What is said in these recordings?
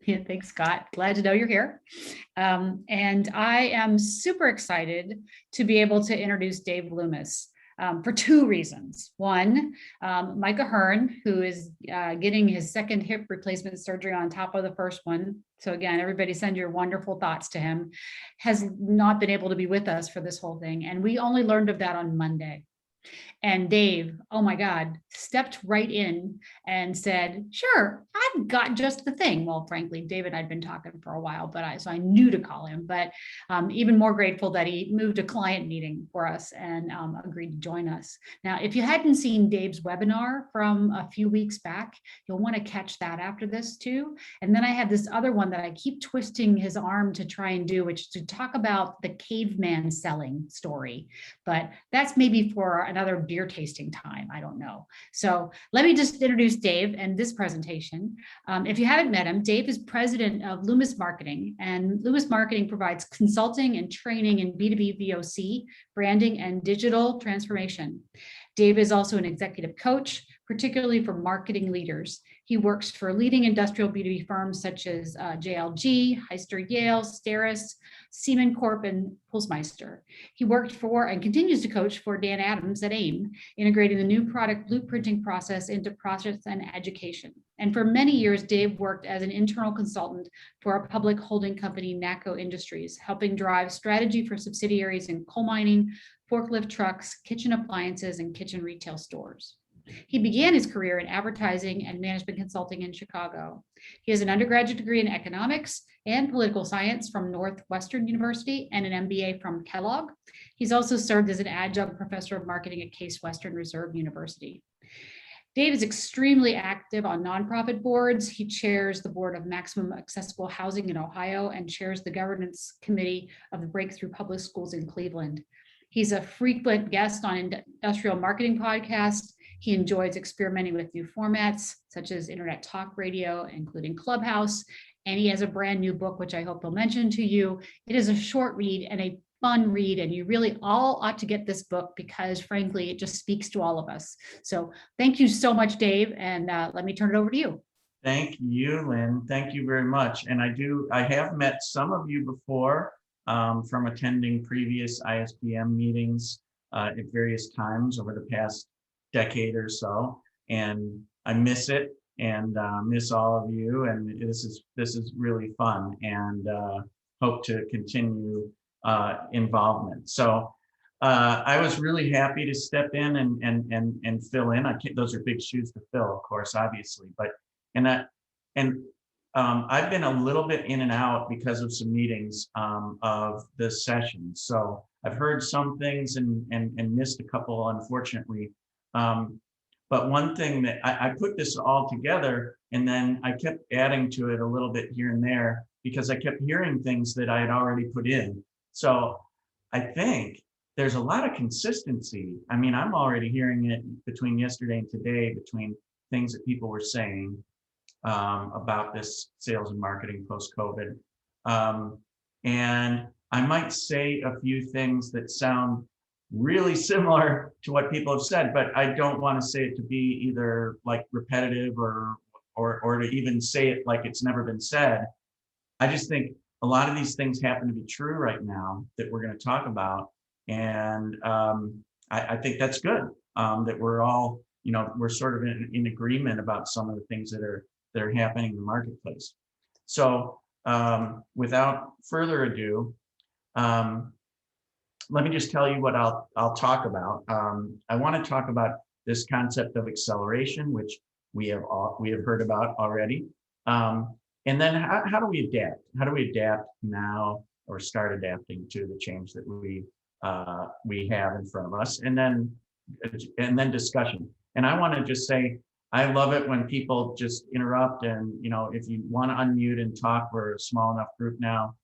Yeah, thanks, Scott. Glad to know you're here. And I am super excited to be able to introduce Dave Loomis for two reasons. One, Micah Hearn, who is getting his second hip replacement surgery on top of the first one. So again, everybody send your wonderful thoughts to him, has not been able to be with us for this whole thing. And we only learned of that on Monday. And Dave, oh my God, stepped right in and said, sure, I've got just the thing. Well, frankly, Dave and I'd been talking for a while, so I knew to call him, but even more grateful that he moved a client meeting for us and agreed to join us. Now, if you hadn't seen Dave's webinar from a few weeks back, you'll want to catch that after this too. And then I have this other one that I keep twisting his arm to try and do, which is to talk about the caveman selling story. But that's maybe for another beer tasting time. I don't know. So let me just introduce Dave and this presentation. If you haven't met him, Dave is president of Loomis Marketing, and Loomis Marketing provides consulting and training in B2B VOC, branding, and digital transformation. Dave is also an executive coach, particularly for marketing leaders. He works for leading industrial B2B firms such as JLG, Hyster-Yale, Steris, Siemens Corp, and Pulsmeister. He worked for and continues to coach for Dan Adams at AIM, integrating the new product blueprinting process into process and education. And for many years, Dave worked as an internal consultant for a public holding company, NACCO Industries, helping drive strategy for subsidiaries in coal mining, forklift trucks, kitchen appliances, and kitchen retail stores. He began his career in advertising and management consulting in Chicago. He has an undergraduate degree in economics and political science from Northwestern University and an MBA from Kellogg. He's also served as an adjunct professor of marketing at Case Western Reserve University. Dave is extremely active on nonprofit boards. He chairs the board of Maximum Accessible Housing in Ohio and chairs the governance committee of the Breakthrough Public Schools in Cleveland. He's a frequent guest on industrial marketing podcasts. He enjoys experimenting with new formats, such as internet talk radio, including Clubhouse. And he has a brand new book, which I hope he'll mention to you. It is a short read and a fun read, and you really all ought to get this book because, frankly, it just speaks to all of us. So thank you so much, Dave, and let me turn it over to you. Thank you, Lynn. Thank you very much. And I have met some of you before from attending previous ISBM meetings at various times over the past decade or so, and I miss it and miss all of you. And this is really fun, and hope to continue involvement. So I was really happy to step in and fill in. Those are big shoes to fill, of course, obviously, but I've been a little bit in and out because of some meetings of the session. So I've heard some things and missed a couple, unfortunately. But one thing that I put this all together, and then I kept adding to it a little bit here and there because I kept hearing things that I had already put in. So I think there's a lot of consistency. I mean, I'm already hearing it between yesterday and today, between things that people were saying about this sales and marketing post-COVID. And I might say a few things that sound really similar to what people have said, but I don't want to say it to be either like repetitive or to even say it like it's never been said. I just think a lot of these things happen to be true right now that we're going to talk about. And I think that's good, that we're all, we're sort of in agreement about some of the things that are happening in the marketplace. So without further ado, let me just tell you what I'll talk about. I want to talk about this concept of acceleration, which we have heard about already. And then how do we adapt? How do we adapt now, or start adapting to the change that we have in front of us? And then discussion. And I want to just say, I love it when people just interrupt, and if you want to unmute and talk, we're a small enough group now.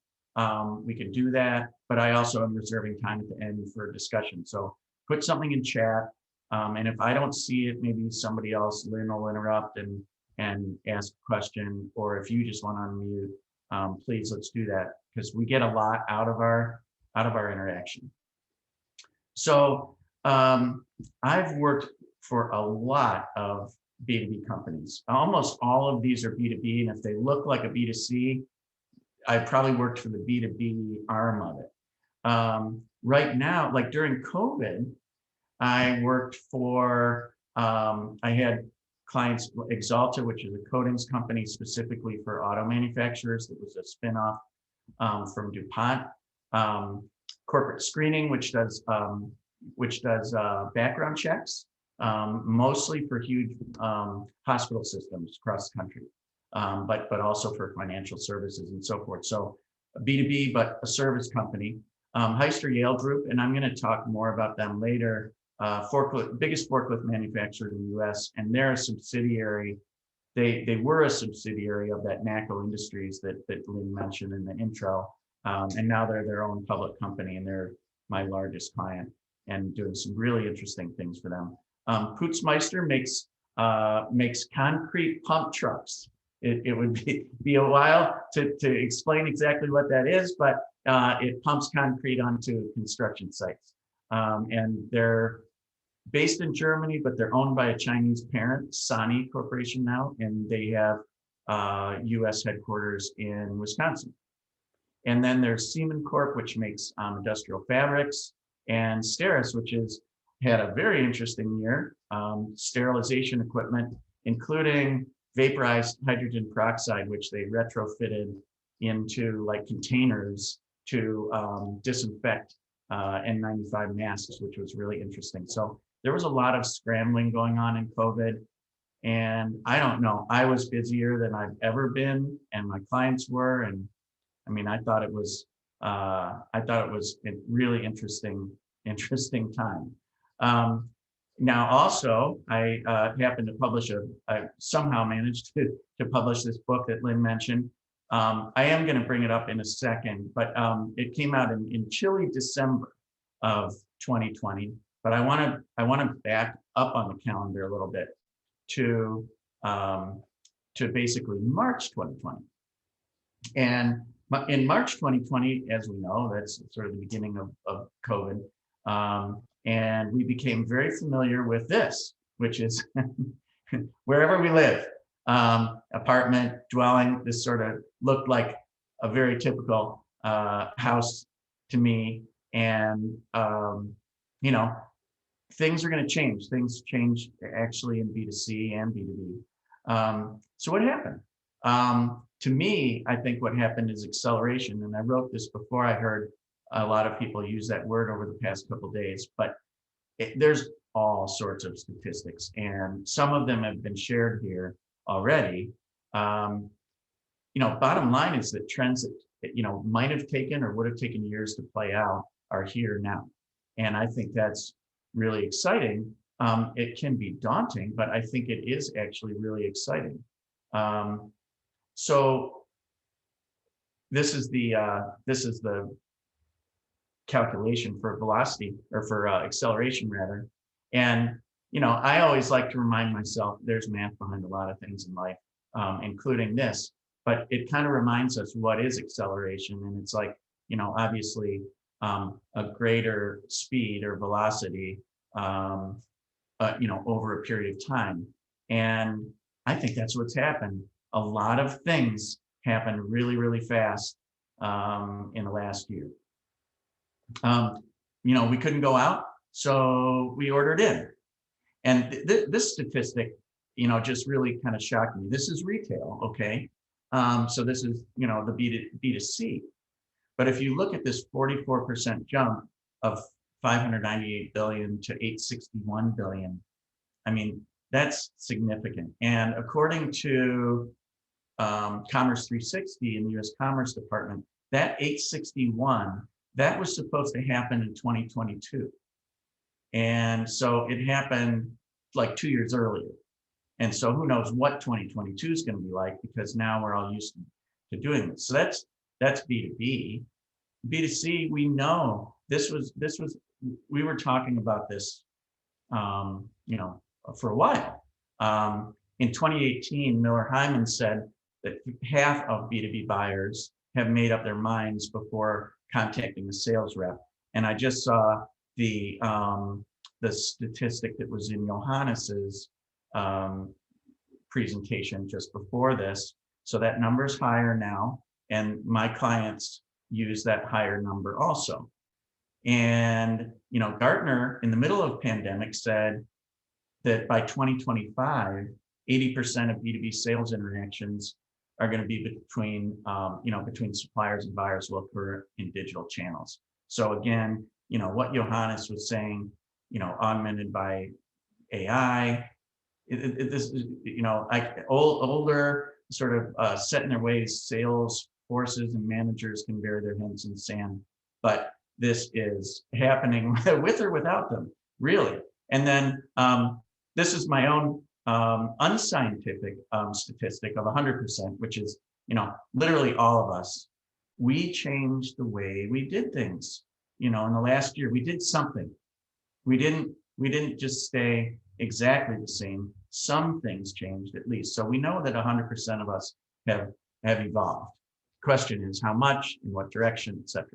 We can do that, but I also am reserving time at the end for discussion. So put something in chat, and if I don't see it, maybe somebody else, Lynn, will interrupt and ask a question, or if you just want to unmute, please, let's do that, because we get a lot out of our interaction. So I've worked for a lot of B2B companies. Almost all of these are B2B, and if they look like a B2C, I probably worked for the B2B arm of it. Right now, like during COVID, I worked for, I had clients, Exalta, which is a coatings company specifically for auto manufacturers. That was a spinoff from DuPont. Corporate Screening, which does background checks, mostly for huge hospital systems across the country, but also for financial services and so forth. So B2B, but a service company. Heister Yale Group, and I'm going to talk more about them later. Biggest forklift manufacturer in the U.S., and they're a subsidiary. They were a subsidiary of that NACO Industries that Lynn mentioned in the intro, and now they're their own public company, and they're my largest client and doing some really interesting things for them. Putzmeister makes concrete pump trucks. It would be a while to explain exactly what that is, but it pumps concrete onto construction sites. And they're based in Germany, but they're owned by a Chinese parent, Sany Corporation now, and they have US headquarters in Wisconsin. And then there's Siemens Corp, which makes industrial fabrics, and Steris, which had a very interesting year, sterilization equipment, including vaporized hydrogen peroxide, which they retrofitted into like containers to disinfect N95 masks, which was really interesting. So there was a lot of scrambling going on in COVID. And I don't know, I was busier than I've ever been, and my clients were. And I mean, I thought it was a really interesting time. Now, also, I happened to publish I somehow managed to publish this book that Lynn mentioned. I am going to bring it up in a second, but it came out in chilly December of 2020. But I want to back up on the calendar a little bit to basically March 2020. And in March 2020, as we know, that's sort of the beginning of COVID. And we became very familiar with this, which is wherever we live, apartment, dwelling, this sort of looked like a very typical house to me. And, you know, things are going to change. Things change actually in B2C and B2B. So what happened? To me, I think what happened is acceleration. And I wrote this before I heard a lot of people use that word over the past couple of days, but there's all sorts of statistics, and some of them have been shared here already. You know, bottom line is that trends that, you know, might have taken or would have taken years to play out are here now. And I think that's really exciting. It can be daunting, but I think it is actually really exciting. So this is the calculation for velocity, or for acceleration rather. And, you know, I always like to remind myself there's math behind a lot of things in life, including this, but it kind of reminds us what is acceleration. And it's like, you know, obviously a greater speed or velocity, you know, over a period of time. And I think that's what's happened. A lot of things happened really, really fast in the last year. You know, we couldn't go out, so we ordered in. And this statistic, you know, just really kind of shocked me. This is retail, okay? So this is, you know, the B2C. But if you look at this 44% jump of 598 billion to 861 billion, I mean, that's significant. And according to Commerce 360 in the US Commerce Department, that 861, that was supposed to happen in 2022. And so it happened like 2 years earlier. And so who knows what 2022 is going to be like, because now we're all used to doing this. So that's B2B. B2C, we know this was, we were talking about this, you know, for a while. In 2018, Miller Hyman said that half of B2B buyers have made up their minds before contacting a sales rep. And I just saw the statistic that was in Johannes's presentation just before this. So that number is higher now, and my clients use that higher number also. And, Gartner in the middle of pandemic said that by 2025, 80% of B2B sales interactions are going to be between, between suppliers and buyers will occur in digital channels. So again, what Johannes was saying, augmented by AI, this is, older sort of set in their ways, sales forces and managers can bury their heads in sand, but this is happening with or without them, really. And then this is my own unscientific statistic of 100%, which is, literally all of us, we changed the way we did things. In the last year, we did something. We didn't just stay exactly the same. Some things changed at least. So we know that 100% of us have evolved. Question is how much, in what direction, etc.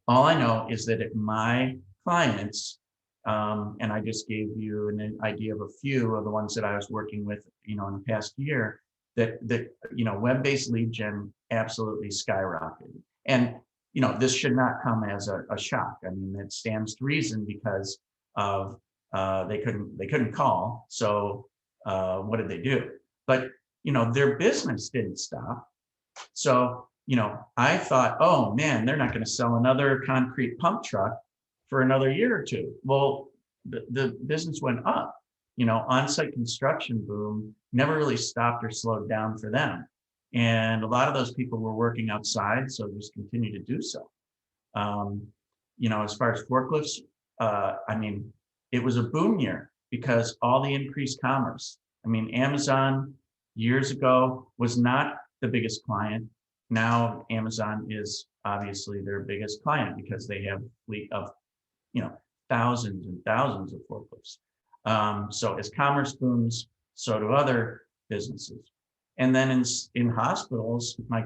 All I know is that at my clients, and I just gave you an idea of a few of the ones that I was working with, in the past year, that web-based lead gen absolutely skyrocketed. And this should not come as a shock. I mean, it stands to reason because of they couldn't call. So what did they do? But their business didn't stop. So I thought, oh man, they're not going to sell another concrete pump truck for another year or two. Well, the business went up. On-site construction boom never really stopped or slowed down for them. And a lot of those people were working outside, so just continue to do so. As far as forklifts, it was a boom year because all the increased commerce. Amazon years ago was not the biggest client. Now Amazon is obviously their biggest client because they have a fleet of, thousands and thousands of forklifts. So as commerce booms, so do other businesses. And then in hospitals, my,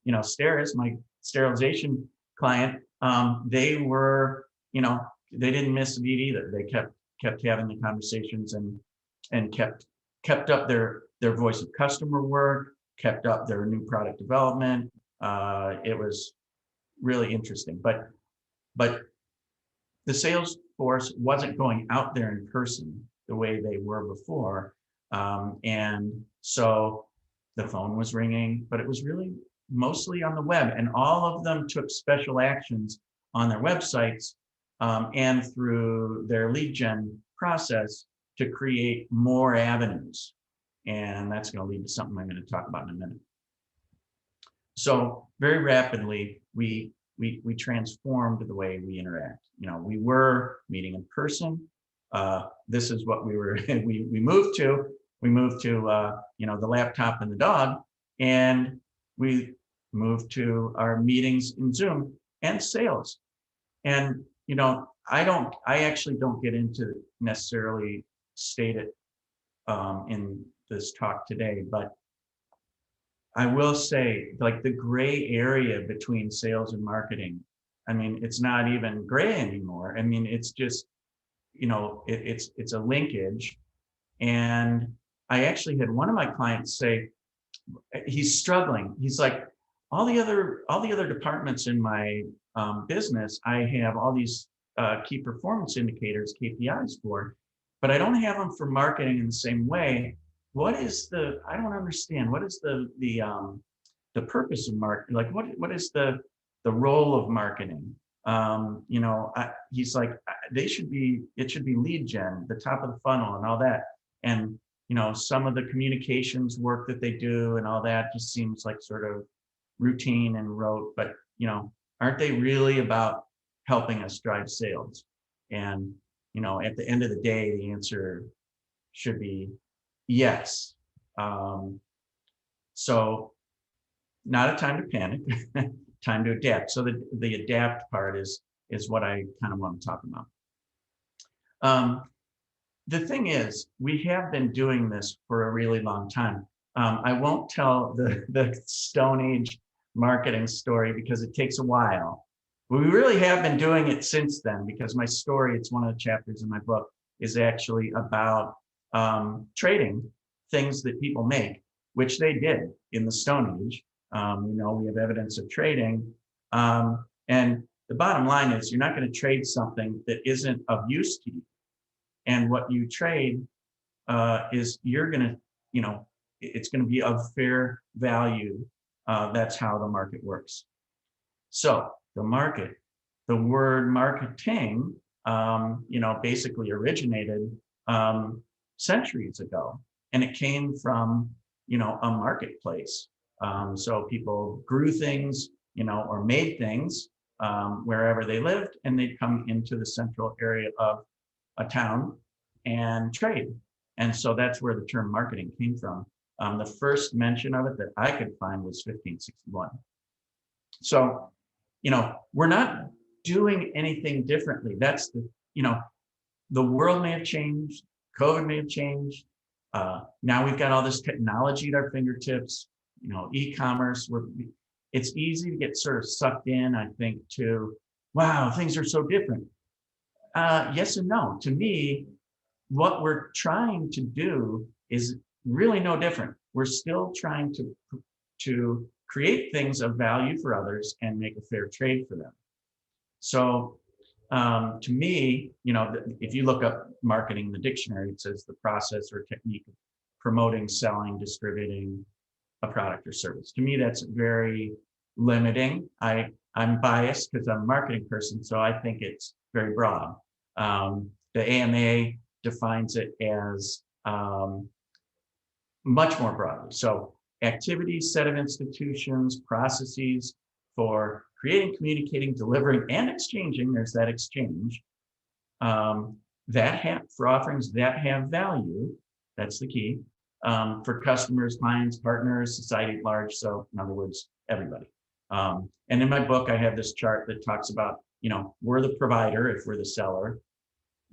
Steris, my sterilization client, they were, they didn't miss a beat either. They kept having the conversations and kept up their voice of customer work, kept up their new product development. It was really interesting, but the sales force wasn't going out there in person the way they were before. And so the phone was ringing, but it was really mostly on the web, and all of them took special actions on their websites and through their lead gen process to create more avenues. And that's going to lead to something I'm going to talk about in a minute. So very rapidly, we transformed the way we interact. We were meeting in person. This is what we were. we moved to. We moved to the laptop and the dog, and we moved to our meetings in Zoom and sales. And I actually don't get into necessarily state it in this talk today, but I will say, like, the gray area between sales and marketing, it's not even gray anymore. It's just, it's a linkage. And I actually had one of my clients say, he's struggling. He's like, all the other departments in my business, I have all these key performance indicators, KPIs for, but I don't have them for marketing in the same way. What is I don't understand. What is the purpose of marketing? Like, what is the role of marketing? He's like, it should be lead gen, the top of the funnel and all that. And, some of the communications work that they do and all that just seems like sort of routine and rote, but, aren't they really about helping us drive sales? And, at the end of the day, the answer should be yes. So not a time to panic, time to adapt. So the adapt part is what I kind of want to talk about. The thing is, we have been doing this for a really long time. I won't tell the Stone Age marketing story because it takes a while. But we really have been doing it since then, because my story, it's one of the chapters in my book, is actually about trading things that people make, which they did in the Stone Age. We have evidence of trading. And the bottom line is you're not going to trade something that isn't of use to you. And what you trade is you're going to, it's going to be of fair value. That's how the market works. So the market, the word marketing, basically originated centuries ago, and it came from, a marketplace. So people grew things, or made things wherever they lived, and they'd come into the central area of a town and trade. And so that's where the term marketing came from. The first mention of it that I could find was 1561. So, we're not doing anything differently. That's the world may have changed, COVID may have changed. Now we've got all this technology at our fingertips, e-commerce. It's easy to get sort of sucked in, I think, to, wow, things are so different. Yes and no. To me, what we're trying to do is really no different. We're still trying to create things of value for others and make a fair trade for them. So to me, if you look up marketing in the dictionary, it says the process or technique of promoting, selling, distributing a product or service. To me, that's very limiting. I'm biased because I'm a marketing person, so I think it's very broad. The AMA defines it as much more broadly. So activities, set of institutions, processes for creating, communicating, delivering, and exchanging, there's that exchange, for offerings that have value, that's the key, for customers, clients, partners, society at large, so in other words, everybody. And in my book, I have this chart that talks about, we're the provider if we're the seller.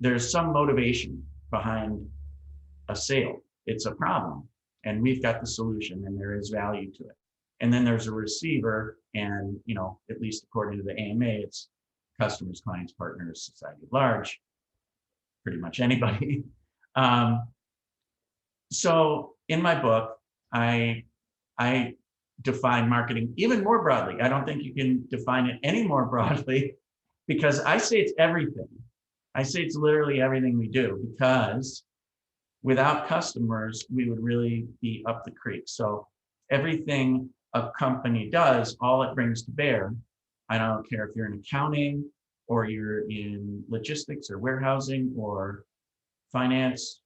There's some motivation behind a sale. It's a problem, and we've got the solution, and there is value to it. And then there's a receiver, and at least according to the AMA, it's customers, clients, partners, society at large, pretty much anybody. So in my book, I define marketing even more broadly. I don't think you can define it any more broadly, because I say it's everything. I say it's literally everything we do, because without customers, we would really be up the creek. So everything a company does, all it brings to bear, I don't care if you're in accounting or you're in logistics or warehousing or finance,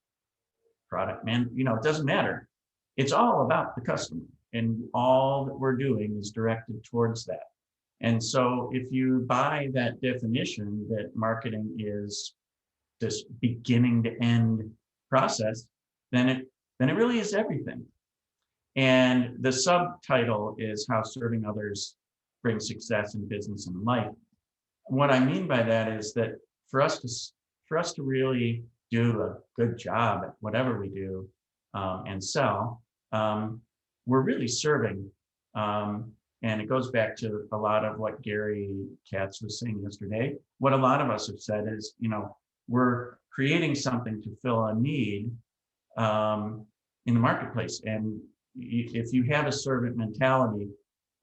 product man, it doesn't matter. It's all about the customer, and all that we're doing is directed towards that. And so if you buy that definition that marketing is this beginning to end process, then it really is everything. And the subtitle is How Serving Others Brings Success in Business and Life. What I mean by that is that for us to really do a good job at whatever we do and sell, we're really serving. And it goes back to a lot of what Gary Katz was saying yesterday. What a lot of us have said is, we're creating something to fill a need in the marketplace. And if you have a servant mentality,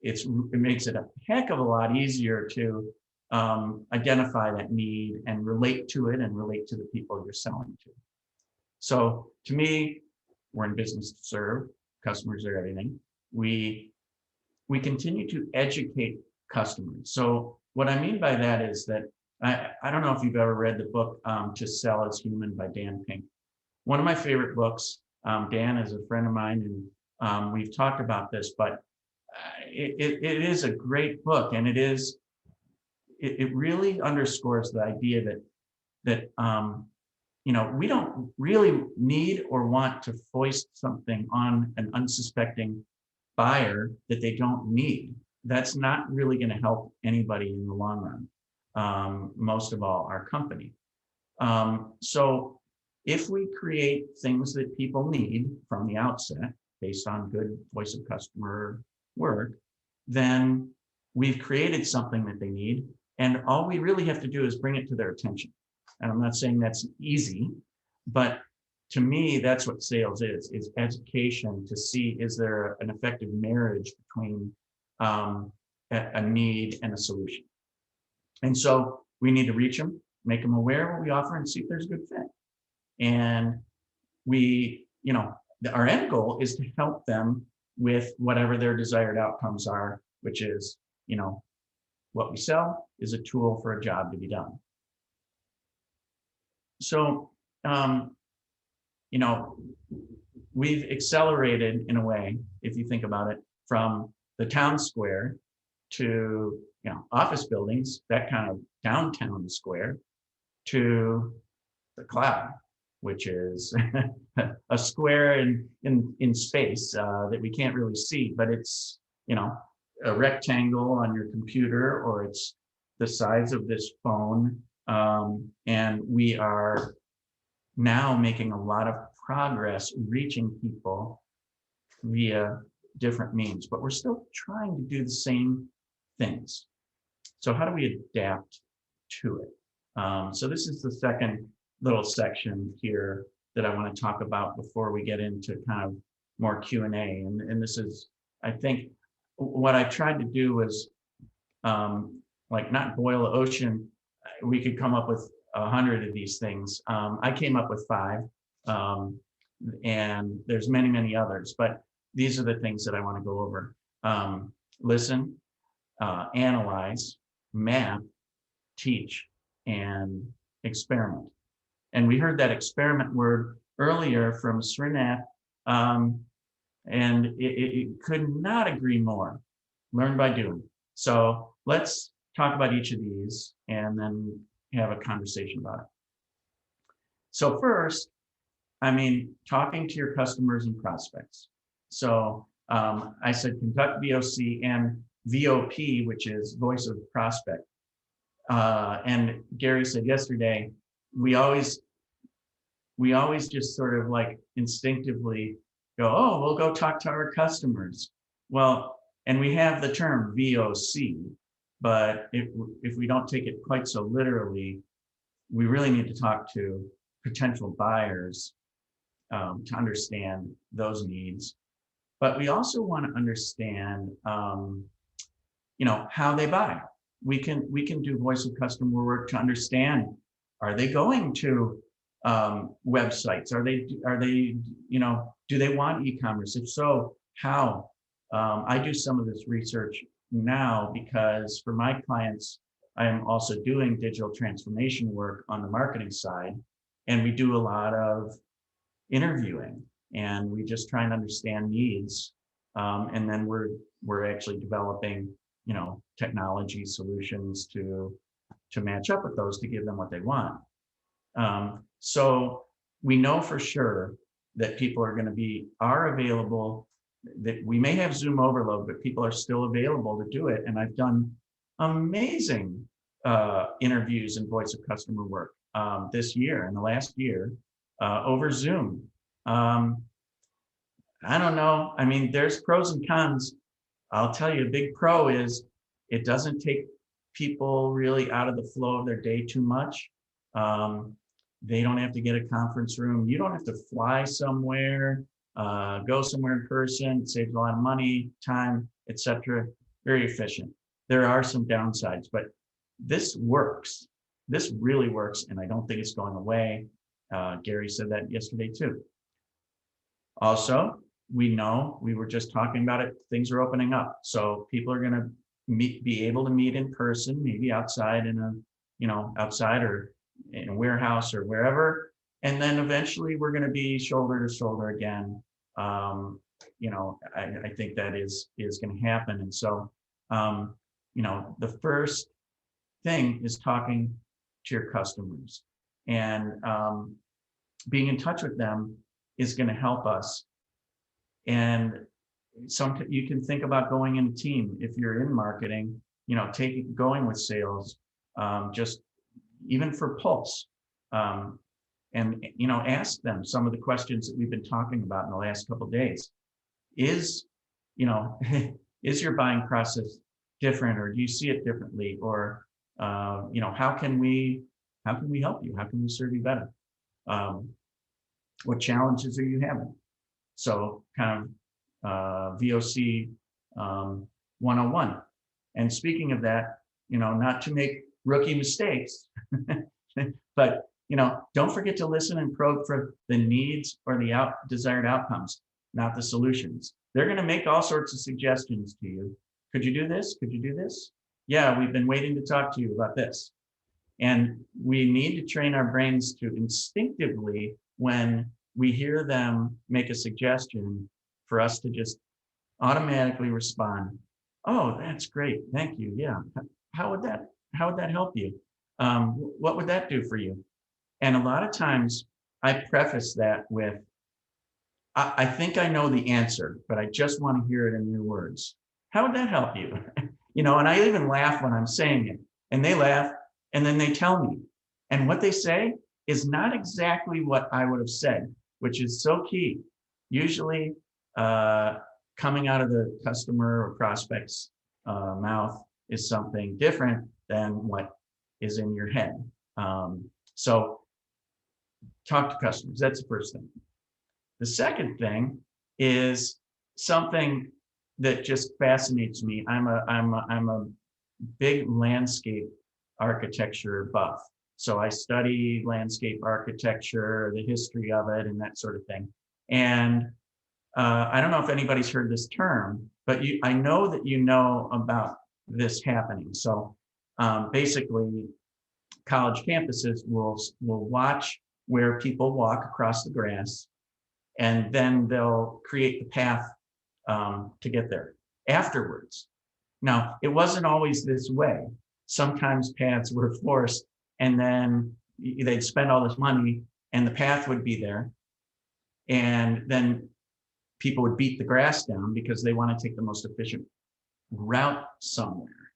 it makes it a heck of a lot easier to identify that need and relate to it and relate to the people you're selling to. So to me, we're in business to serve. Customers are everything. We continue to educate customers. So what I mean by that is that I don't know if you've ever read the book To Sell as Human by Dan Pink. One of my favorite books. Dan is a friend of mine, and we've talked about this, but it is a great book, and it really underscores the idea that we don't really need or want to foist something on an unsuspecting buyer that they don't need. That's not really going to help anybody in the long run, most of all our company. So if we create things that people need from the outset based on good voice of customer work, then we've created something that they need, and all we really have to do is bring it to their attention. And I'm not saying that's easy, but to me, that's what sales is education to see, is there an effective marriage between a need and a solution. And so we need to reach them, make them aware of what we offer, and see if there's a good fit. And we, our end goal is to help them with whatever their desired outcomes are, which is, what we sell is a tool for a job to be done. So, we've accelerated in a way, if you think about it, from the town square to, office buildings, that kind of downtown square, to the cloud, which is a square in space that we can't really see, but it's, a rectangle on your computer, or it's the size of this phone. And we are now making a lot of progress reaching people via different means, but we're still trying to do the same things. So how do we adapt to it? So this is the second little section here that I want to talk about before we get into kind of more Q&A. And this is, I think, what I tried to do was not boil the ocean. We could come up with 100 of these things. I came up with 5, and there's many, many others, but these are the things that I want to go over. Listen, analyze, map, teach, and experiment. And we heard that experiment word earlier from Srinath, and it could not agree more. Learn by doing. So let's talk about each of these and then have a conversation about it. So first, talking to your customers and prospects. So I said conduct VOC and VOP, which is voice of prospect. And Gary said yesterday, we always just sort of instinctively go, oh, we'll go talk to our customers. Well, and we have the term VOC, but if we don't take it quite so literally, we really need to talk to potential buyers to understand those needs. But we also want to understand, how they buy. We can do voice of customer work to understand, are they going to websites? Are they, do they want e-commerce? If so, how? I do some of this research now because for my clients, I am also doing digital transformation work on the marketing side. And we do a lot of interviewing, and we just try and understand needs. And then we're actually developing, technology solutions to match up with those to give them what they want. So we know for sure that people are available, that we may have Zoom overload, but people are still available to do it. And I've done amazing interviews and voice of customer work this year, in the last year, over Zoom. I don't know. There's pros and cons. I'll tell you, a big pro is it doesn't take people really out of the flow of their day too much. They don't have to get a conference room. You don't have to fly somewhere, go somewhere in person. It saves a lot of money, time, etc. Very efficient. There are some downsides, but this works. This really works, and I don't think it's going away. Gary said that yesterday too. Also, we know, we were just talking about it, things are opening up. So people are going to be able to meet in person, maybe outside outside or in a warehouse or wherever. And then eventually we're going to be shoulder to shoulder again. I think that is going to happen. And so, the first thing is talking to your customers, and being in touch with them is going to help us. And you can think about going in a team if you're in marketing, going with sales, just even for pulse, and ask them some of the questions that we've been talking about in the last couple of days. Is your buying process different, or do you see it differently, or how can we help you? How can we serve you better? What challenges are you having? So kind of VOC 101. And speaking of that, not to make rookie mistakes, but don't forget to listen and probe for the needs or the desired outcomes, not the solutions. They're going to make all sorts of suggestions to you. Could you do this? Could you do this? Yeah, we've been waiting to talk to you about this. And we need to train our brains to instinctively, when we hear them make a suggestion, for us to just automatically respond. Oh, that's great. Thank you. Yeah. How would that help you? What would that do for you? And a lot of times I preface that with, I think I know the answer, but I just want to hear it in your words. How would that help you? And I even laugh when I'm saying it, and they laugh, and then they tell me. And what they say is not exactly what I would have said, which is so key. Usually coming out of the customer or prospect's mouth is something different than what is in your head. So talk to customers. That's the first thing. The second thing is something that just fascinates me. I'm a big landscape architecture buff. So I study landscape architecture, the history of it, and that sort of thing. And I don't know if anybody's heard this term, but I know that you know about this happening. So basically, college campuses will watch where people walk across the grass, and then they'll create the path to get there afterwards. Now, it wasn't always this way. Sometimes paths were forced, and then they'd spend all this money, and the path would be there. And then people would beat the grass down because they want to take the most efficient route somewhere.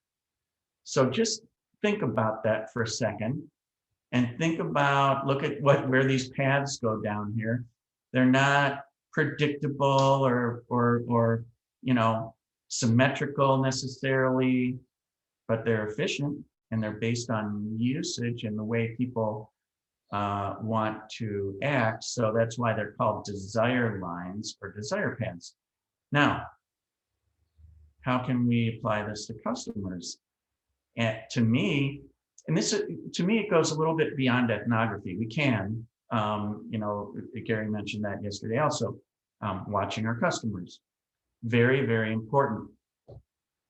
So just think about that for a second, and think about, look at where these paths go down here. They're not predictable or symmetrical necessarily, but they're efficient, and they're based on usage and the way people want to act. So that's why they're called desire lines or desire paths. Now, how can we apply this to customers? And to me, it goes a little bit beyond ethnography. We can, Gary mentioned that yesterday also, watching our customers. Very, very important.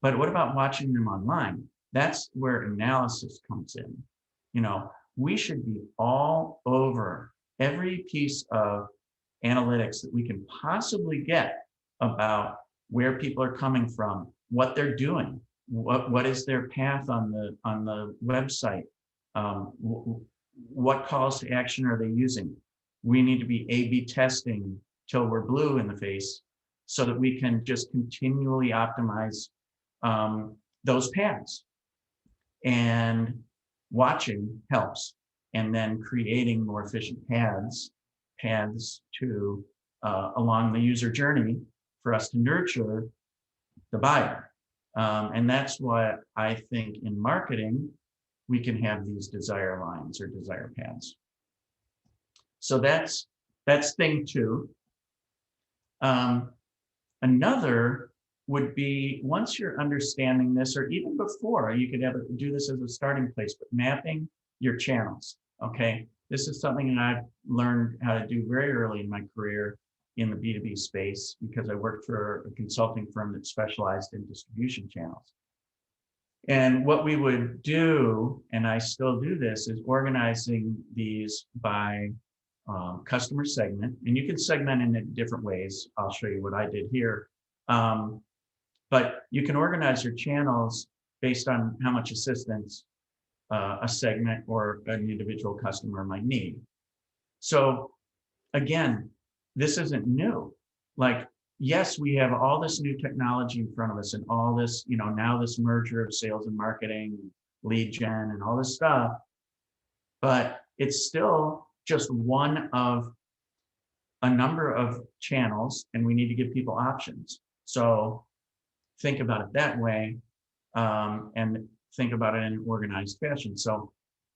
But what about watching them online? That's where analysis comes in. We should be all over every piece of analytics that we can possibly get about where people are coming from, what they're doing, what is their path on the website, what calls to action are they using. We need to be A/B testing till we're blue in the face, so that we can just continually optimize those paths. And watching helps, and then creating more efficient paths to along the user journey for us to nurture the buyer. And that's what I think in marketing, we can have these desire lines or desire paths. So that's thing two. Another would be, once you're understanding this, or even before, you could do this as a starting place, but mapping your channels. Okay, this is something that I've learned how to do very early in my career in the B2B space, because I worked for a consulting firm that specialized in distribution channels. And what we would do, and I still do this, is organizing these by customer segment. And you can segment in different ways. I'll show you what I did here. But you can organize your channels based on how much assistance a segment or an individual customer might need. So again, this isn't new. Like, yes, we have all this new technology in front of us, and all this, now this merger of sales and marketing, lead gen, and all this stuff, but it's still just one of a number of channels, and we need to give people options. So think about it that way, and think about it in an organized fashion. So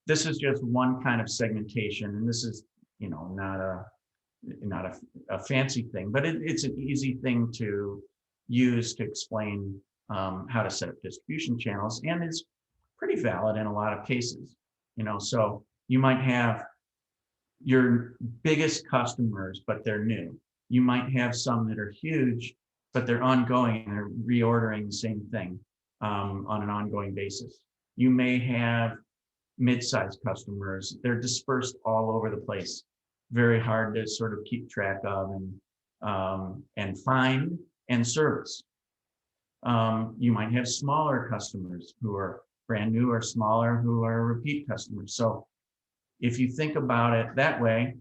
this is just one kind of segmentation, and this is, not not a fancy thing, but it's an easy thing to use to explain how to set up distribution channels, and is pretty valid in a lot of cases. So you might have your biggest customers, but they're new. You might have some that are huge, but they're ongoing and they're reordering the same thing on an ongoing basis. You may have mid-sized customers. They're dispersed all over the place. Very hard to sort of keep track of and find and service. You might have smaller customers who are brand new or smaller who are repeat customers. So if you think about it that way,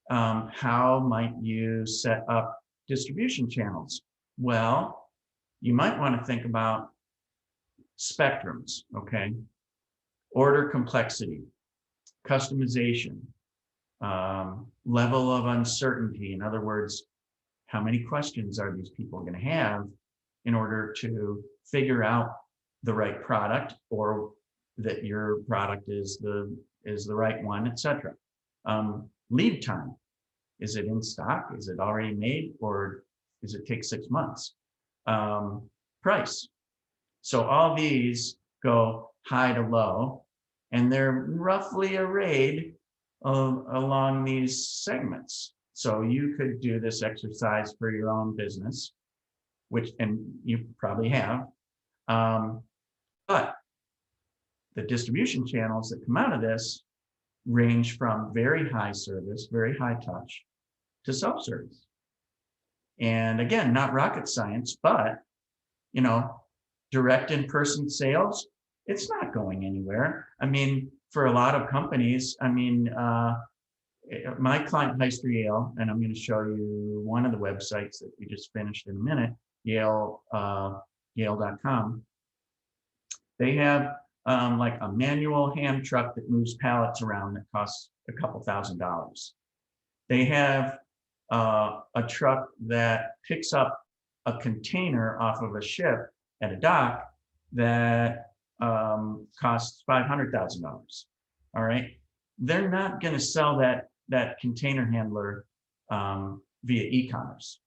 how might you set up distribution channels? Well, you might want to think about spectrums, okay? Order complexity, customization, level of uncertainty. In other words, how many questions are these people going to have in order to figure out the right product, or that your product is the right one, etc. Lead time. Is it in stock? Is it already made? Or does it take 6 months? Price. So all these go high to low, and they're roughly arrayed along these segments. So you could do this exercise for your own business, and you probably have. But the distribution channels that come out of this range from very high service, very high touch, to self-service. And again, not rocket science, but direct in-person sales, it's not going anywhere. I mean, for a lot of companies, my client, High Street Yale, and I'm going to show you one of the websites that we just finished in a minute, Yale.com. They have like a manual hand truck that moves pallets around that costs a couple $1,000s. They have a truck that picks up a container off of a ship at a dock that costs $500,000. All right, they're not going to sell that container handler via e-commerce,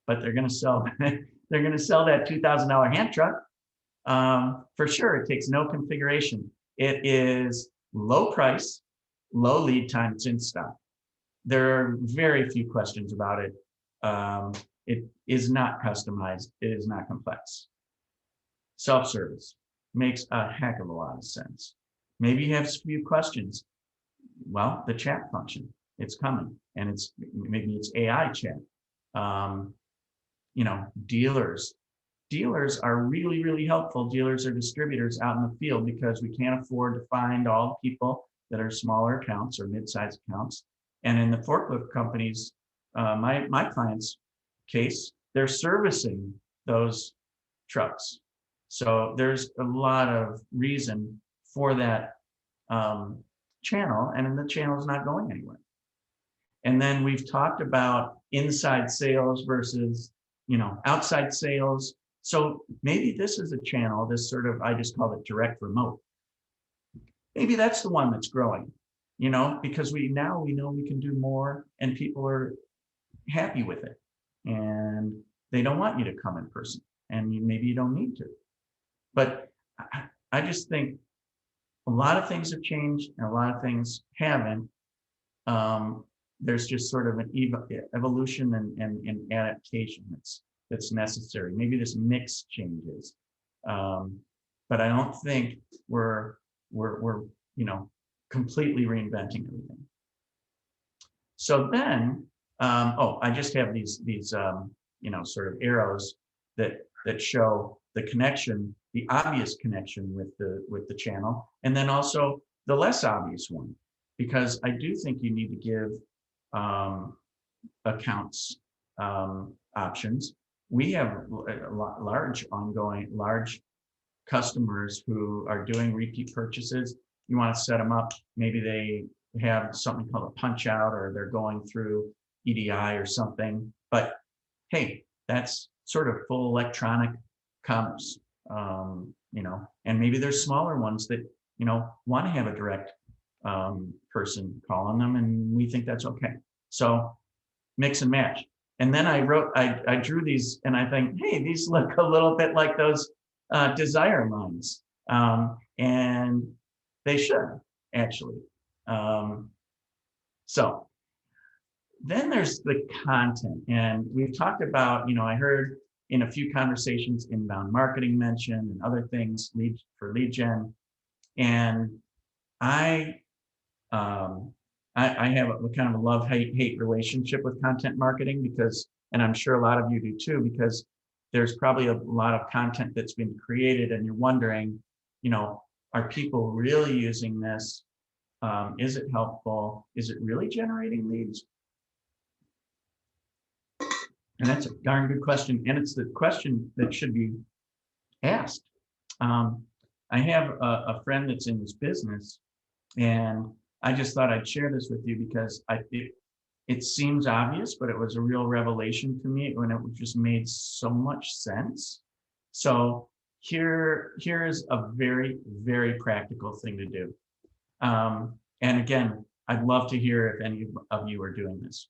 but they're going to sell that $2,000 hand truck. For sure, it takes no configuration. It is low price, low lead time. It's in stock. There are very few questions about it. It is not customized. It is not complex. Self-service makes a heck of a lot of sense. Maybe you have a few questions. Well, the chat function, it's coming, and maybe it's AI chat. Dealers are really, really helpful. Dealers are distributors out in the field, because we can't afford to find all people that are smaller accounts or mid-sized accounts. And in the forklift companies, my client's case, they're servicing those trucks. So there's a lot of reason for that channel, and the channel is not going anywhere. And then we've talked about inside sales versus outside sales. So maybe this is a channel, this sort of, I just call it direct remote. Maybe that's the one that's growing, because we know we can do more, and people are happy with it, and they don't want you to come in person, and maybe you don't need to. But I just think a lot of things have changed and a lot of things haven't. There's just sort of an evolution and adaptation that's necessary. Maybe this mix changes, but I don't think we're completely reinventing everything. So then, I just have these sort of arrows that show the connection, the obvious connection with the channel, and then also the less obvious one, because I do think you need to give accounts options. We have large customers who are doing repeat purchases. You want to set them up. Maybe they have something called a punch out, or they're going through EDI or something. But hey, that's sort of full electronic commerce, and maybe there's smaller ones that want to have a direct person calling them, and we think that's okay. So mix and match. And then I drew these and I think, hey, these look a little bit like those desire lines. And they should actually. So then there's the content. And we've talked about, I heard in a few conversations, inbound marketing mentioned and other things for lead gen. And I have a kind of a love-hate relationship with content marketing because, and I'm sure a lot of you do too, because there's probably a lot of content that's been created and you're wondering, are people really using this? Is it helpful? Is it really generating leads? And that's a darn good question. And it's the question that should be asked. I have a friend that's in this business, and I just thought I'd share this with you because it seems obvious, but it was a real revelation to me when it just made so much sense. So here is a very, very practical thing to do. And again, I'd love to hear if any of you are doing this.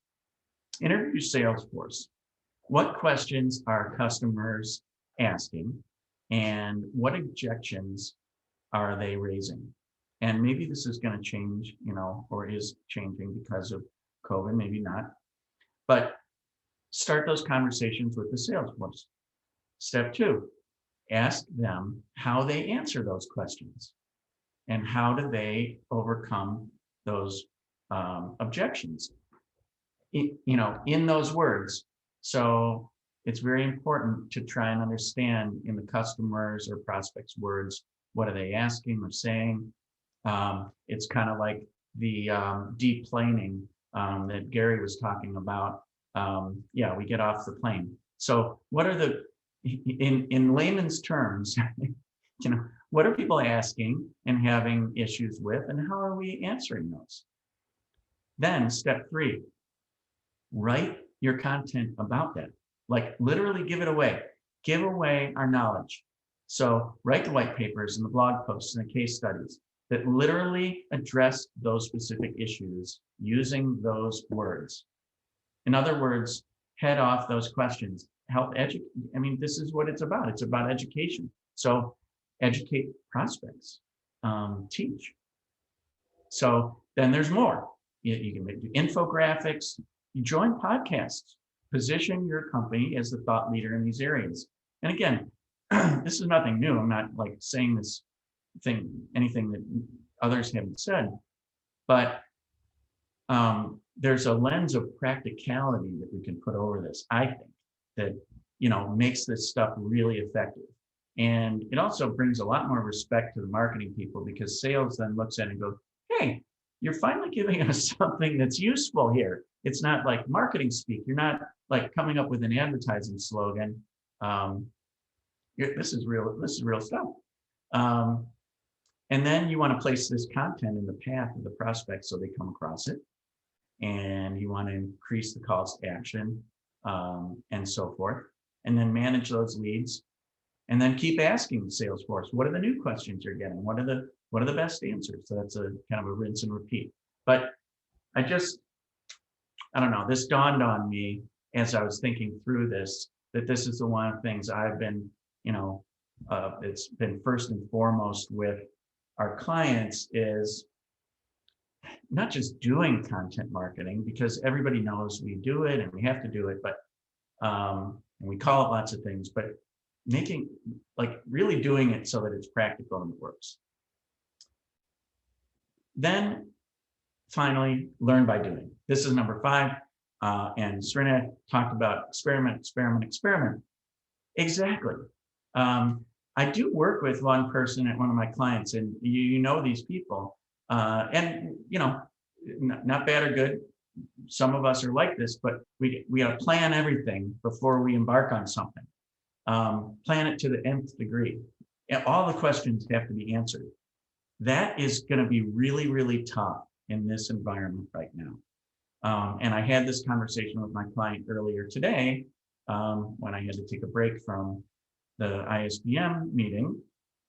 Interview Salesforce. What questions are customers asking and what objections are they raising? And maybe this is going to change, or is changing because of COVID, maybe not. But start those conversations with the Salesforce. Step 2, ask them how they answer those questions and how do they overcome those objections, in those words. So it's very important to try and understand in the customers or prospects' words, what are they asking or saying? It's kind of like the deep planing that Gary was talking about. We get off the plane. So what are in layman's terms, what are people asking and having issues with, and how are we answering those? Then step 3, write your content about that. Like literally give it away. Give away our knowledge. So write the white papers and the blog posts and the case studies that literally address those specific issues using those words. In other words, head off those questions. Help educate. This is what it's about. It's about education. So educate prospects, teach. So then there's more. You can make infographics. You join podcasts. Position your company as the thought leader in these areas. And again, this is nothing new. I'm not like saying anything that others haven't said, but there's a lens of practicality that we can put over this, I think, that makes this stuff really effective. And it also brings a lot more respect to the marketing people because sales then looks at it and goes, hey, you're finally giving us something that's useful here. It's not like marketing speak. You're not like coming up with an advertising slogan. This is real stuff. And then you want to place this content in the path of the prospect so they come across it. And you want to increase the calls to action and so forth. And then manage those leads. And then keep asking Salesforce, what are the new questions you're getting? What are the best answers? So that's a kind of a rinse and repeat. But I don't know, this dawned on me as I was thinking through this, that this is the one of the things I've been, it's been first and foremost with our clients is not just doing content marketing, because everybody knows we do it and we have to do it, but and we call it lots of things, but really doing it so that it's practical and it works. Then finally, learn by doing. This is number 5. And Serena talked about experiment. Exactly. I do work with one person at one of my clients, and you know these people. And not bad or good. Some of us are like this, but we got to plan everything before we embark on something. Plan it to the nth degree. And all the questions have to be answered. That is going to be really, really tough in this environment right now. And I had this conversation with my client earlier today when I had to take a break from the ISBM meeting.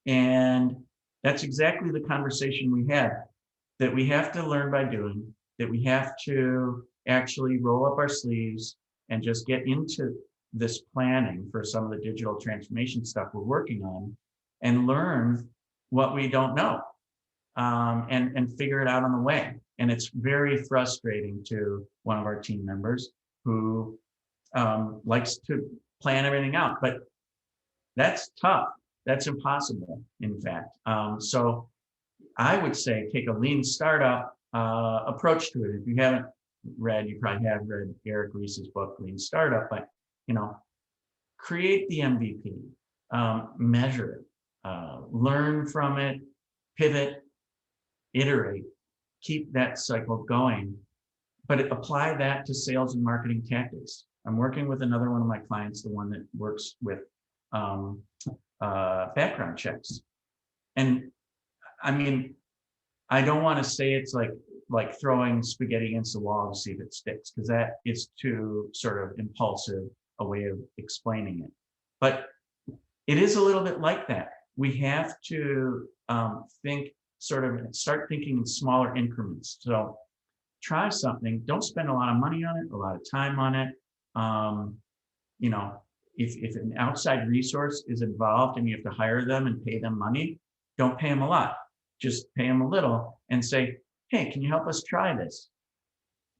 And that's exactly the conversation we had, that we have to learn by doing, that we have to actually roll up our sleeves and just get into this planning for some of the digital transformation stuff we're working on and learn what we don't know, and figure it out on the way. And it's very frustrating to one of our team members who likes to plan everything out, but that's tough. That's impossible, in fact. So I would say take a lean startup approach to it. If you haven't read, you probably have read Eric Ries's book, Lean Startup, but create the MVP, measure it, learn from it, pivot, iterate, keep that cycle going, but apply that to sales and marketing tactics. I'm working with another one of my clients, the one that works with background checks. And I mean, I don't want to say it's like throwing spaghetti against the wall to see if it sticks, because that is too sort of impulsive a way of explaining it. But it is a little bit like that. We have to start thinking in smaller increments. So try something, don't spend a lot of money on it, a lot of time on it. If an outside resource is involved and you have to hire them and pay them money, don't pay them a lot. Just pay them a little and say, hey, can you help us try this?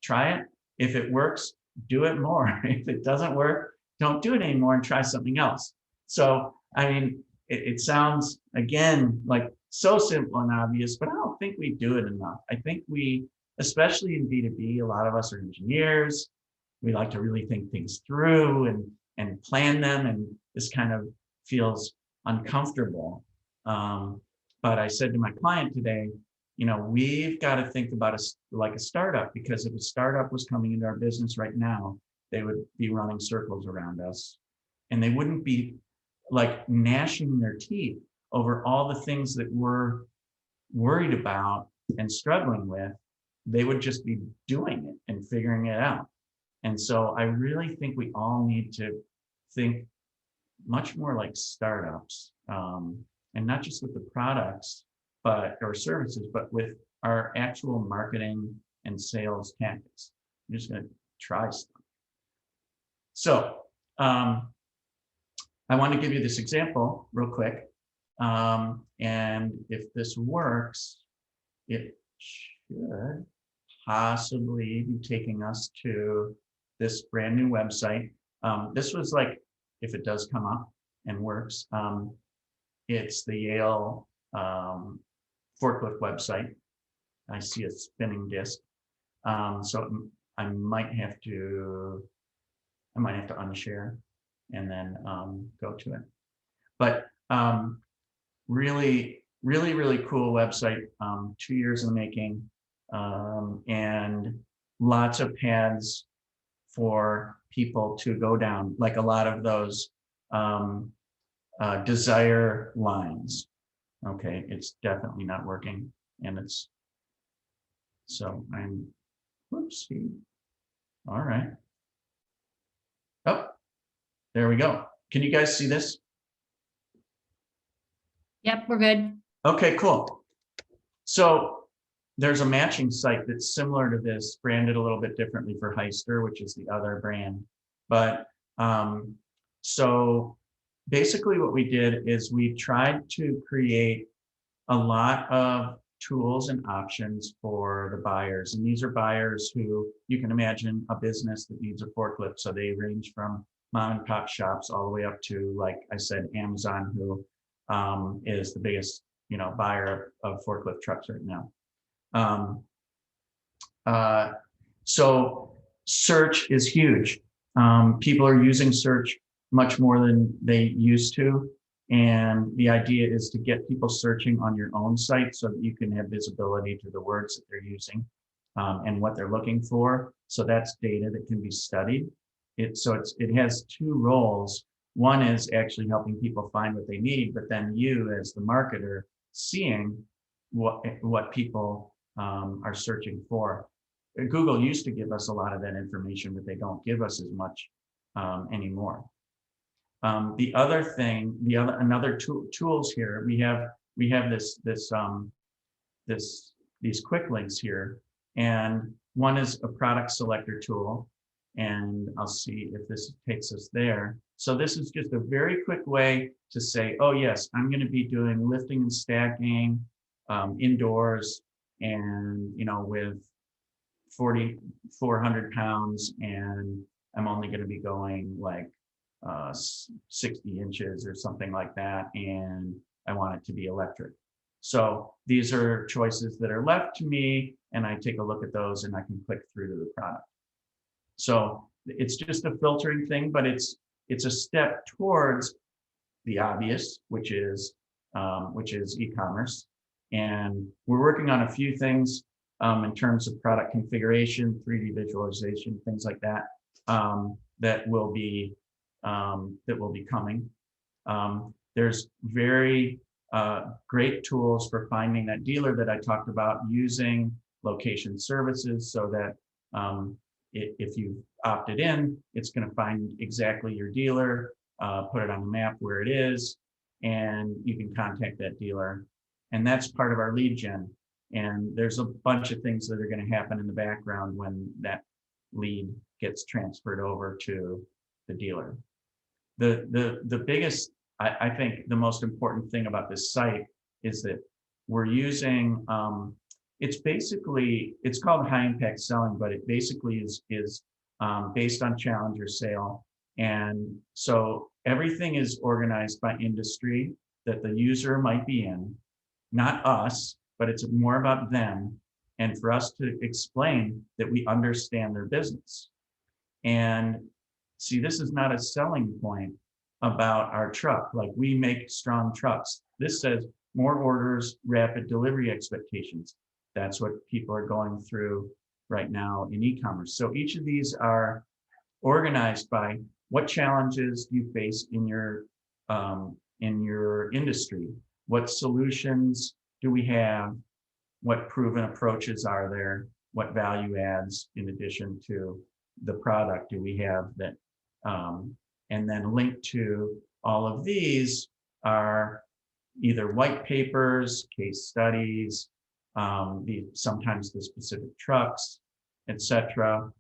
Try it. If it works, do it more. If it doesn't work, don't do it anymore and try something else. So, I mean, it sounds, again, like so simple and obvious, but I don't think we do it enough. I think we, especially in B2B, a lot of us are engineers. We like to really think things through and plan them, and this kind of feels uncomfortable. But I said to my client today, we've got to think about like a startup, because if a startup was coming into our business right now, they would be running circles around us, and they wouldn't be like gnashing their teeth over all the things that we're worried about and struggling with. They would just be doing it and figuring it out. And so I really think we all need to think much more like startups, and not just with the products or services, but with our actual marketing and sales tactics. I'm just going to try stuff. So I want to give you this example real quick. And if this works, it should possibly be taking us to this brand new website. This was like, if it does come up and works, it's the Yale forklift website. I see a spinning disc. So I might have to unshare and then go to it. But really, really, really cool website, 2 years in the making, and lots of paths for people to go down, like a lot of those desire lines. Okay, it's definitely not working, and whoopsie. All right. Oh, there we go. Can you guys see this? Yep, we're good. Okay, cool. So there's a matching site that's similar to this, branded a little bit differently for Heister, which is the other brand. But so basically what we did is we tried to create a lot of tools and options for the buyers. And these are buyers who, you can imagine a business that needs a forklift. So they range from mom and pop shops all the way up to, like I said, Amazon, who is the biggest, buyer of forklift trucks right now. So search is huge. People are using search much more than they used to. And the idea is to get people searching on your own site so that you can have visibility to the words that they're using and what they're looking for. So that's data that can be studied. It has two roles. One is actually helping people find what they need, but then you as the marketer seeing what people are searching for. Google used to give us a lot of that information, but they don't give us as much anymore. Another tools here, we have these quick links here, and One is a product selector tool, and I'll see if this takes us there. So this is just a very quick way to say, oh yes, I'm going to be doing lifting and stacking indoors, and with 400 pounds, and I'm only going to be going like 60 inches or something like that, and I want it to be electric. So these are choices that are left to me, and I take a look at those and I can click through to the product. So it's just a filtering thing, but it's a step towards the obvious, which is e-commerce. And we're working on a few things in terms of product configuration, 3D visualization, things like that, that will be coming. There's very great tools for finding that dealer that I talked about, using location services, so that if you've opted in, it's going to find exactly your dealer, put it on the map where it is, and you can contact that dealer. And that's part of our lead gen. And there's a bunch of things that are going to happen in the background when that lead gets transferred over to the dealer. The biggest, I think the most important thing about this site is that we're using, it's called high impact selling, but it basically is based on challenger sale. And so everything is organized by industry that the user might be in, not us, but it's more about them, and for us to explain that we understand their business. And see, this is not a selling point about our truck. Like, we make strong trucks. This says more orders, rapid delivery expectations. That's what people are going through right now in e-commerce. So each of these are organized by what challenges you face in your industry. What solutions do we have? What proven approaches are there? What value adds in addition to the product do we have that? And then linked to all of these are either white papers, case studies, sometimes the specific trucks, etc.,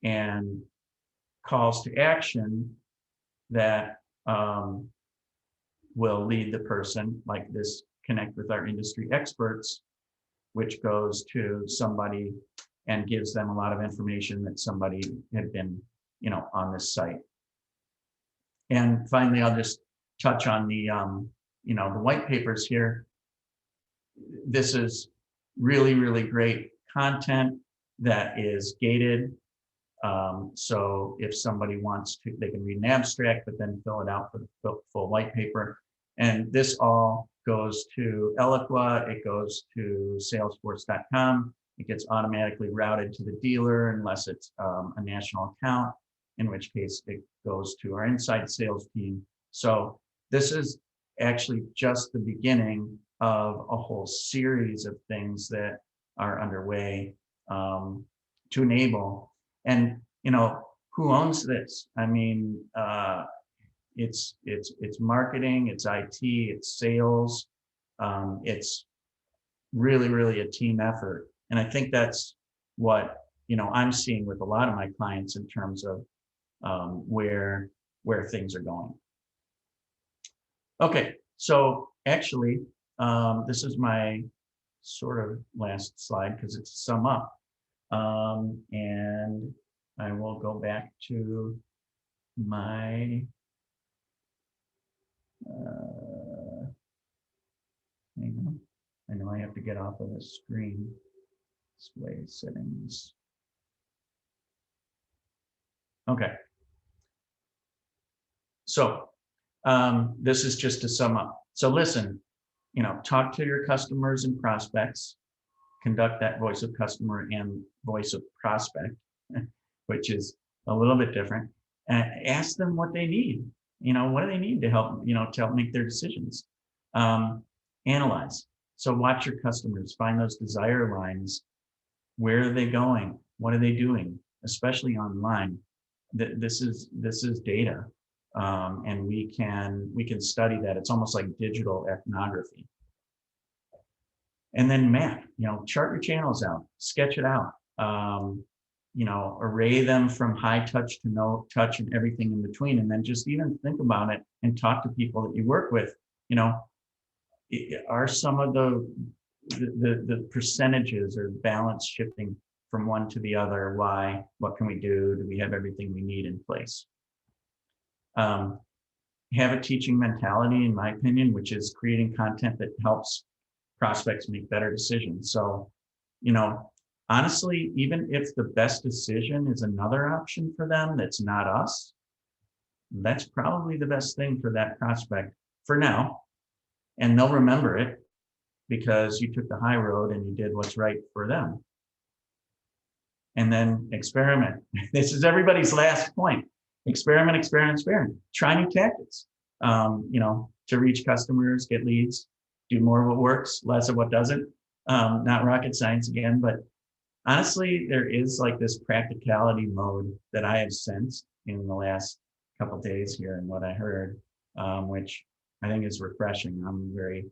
and calls to action that will lead the person, like this connect with our industry experts, which goes to somebody and gives them a lot of information that somebody had been, on this site. And finally, I'll just touch on the white papers here. This is really, really great content that is gated. So if somebody wants to, they can read an abstract, but then fill it out for the full white paper. And this all goes to Eloqua, it goes to salesforce.com. It gets automatically routed to the dealer unless it's a national account, in which case it goes to our inside sales team. So this is actually just the beginning of a whole series of things that are underway to enable. And who owns this? I mean, it's marketing, it's IT, it's sales. It's really, really a team effort. And I think that's what I'm seeing with a lot of my clients in terms of where things are going. Okay, so actually, this is my sort of last slide because it's a sum up. And I will go back to my hang on. I know I have to get off of the screen. Display settings. Okay. So this is just to sum up. So listen, talk to your customers and prospects, conduct that voice of customer and voice of prospect, which is a little bit different. And ask them what they need. What do they need to help, to help make their decisions? Analyze. So watch your customers, find those desire lines. Where are they going? What are they doing? Especially online. This is data, and we can study that. It's almost like digital ethnography. And then map. Chart your channels out, sketch it out. array them from high touch to no touch and everything in between. And then just even think about it and talk to people that you work with. Are some of the percentages or balance shifting from one to the other? Why? What can we do? Do we have everything we need in place? Have a teaching mentality, in my opinion, which is creating content that helps prospects make better decisions. So, honestly, even if the best decision is another option for them that's not us, that's probably the best thing for that prospect for now. And they'll remember it because you took the high road and you did what's right for them. And then experiment. This is everybody's last point. Experiment, experiment, experiment. Try new tactics, to reach customers, get leads, do more of what works, less of what doesn't. Not rocket science again, but honestly, there is like this practicality mode that I have sensed in the last couple of days here and what I heard, which I think is refreshing. I'm very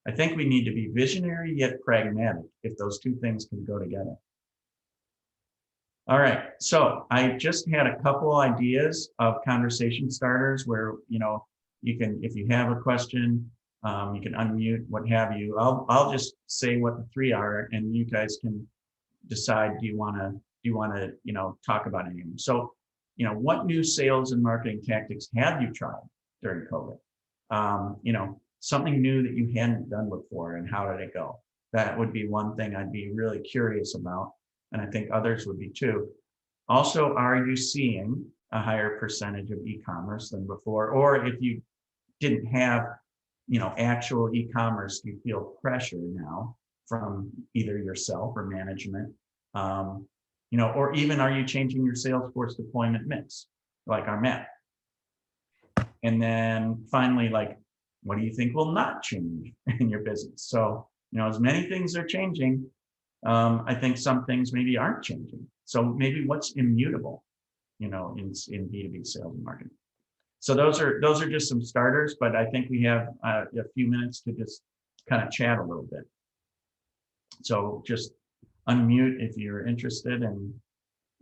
I think we need to be visionary yet pragmatic if those two things can go together. All right, so I just had a couple ideas of conversation starters where, you can, if you have a question, you can unmute, what have you. I'll just say what the three are, and you guys can decide, do you want to talk about any of them? So, what new sales and marketing tactics have you tried during COVID? Something new that you hadn't done before, and how did it go? That would be one thing I'd be really curious about. And I think others would be too. Also, are you seeing a higher percentage of e-commerce than before? Or if you didn't have, actual e-commerce, do you feel pressure now from either yourself or management? Or even are you changing your Salesforce deployment mix, like our map? And then finally, what do you think will not change in your business? So, as many things are changing, I think some things maybe aren't changing. So maybe what's immutable, in B2B sales and marketing. So those are just some starters, but I think we have a few minutes to just kind of chat a little bit. So just unmute if you're interested, and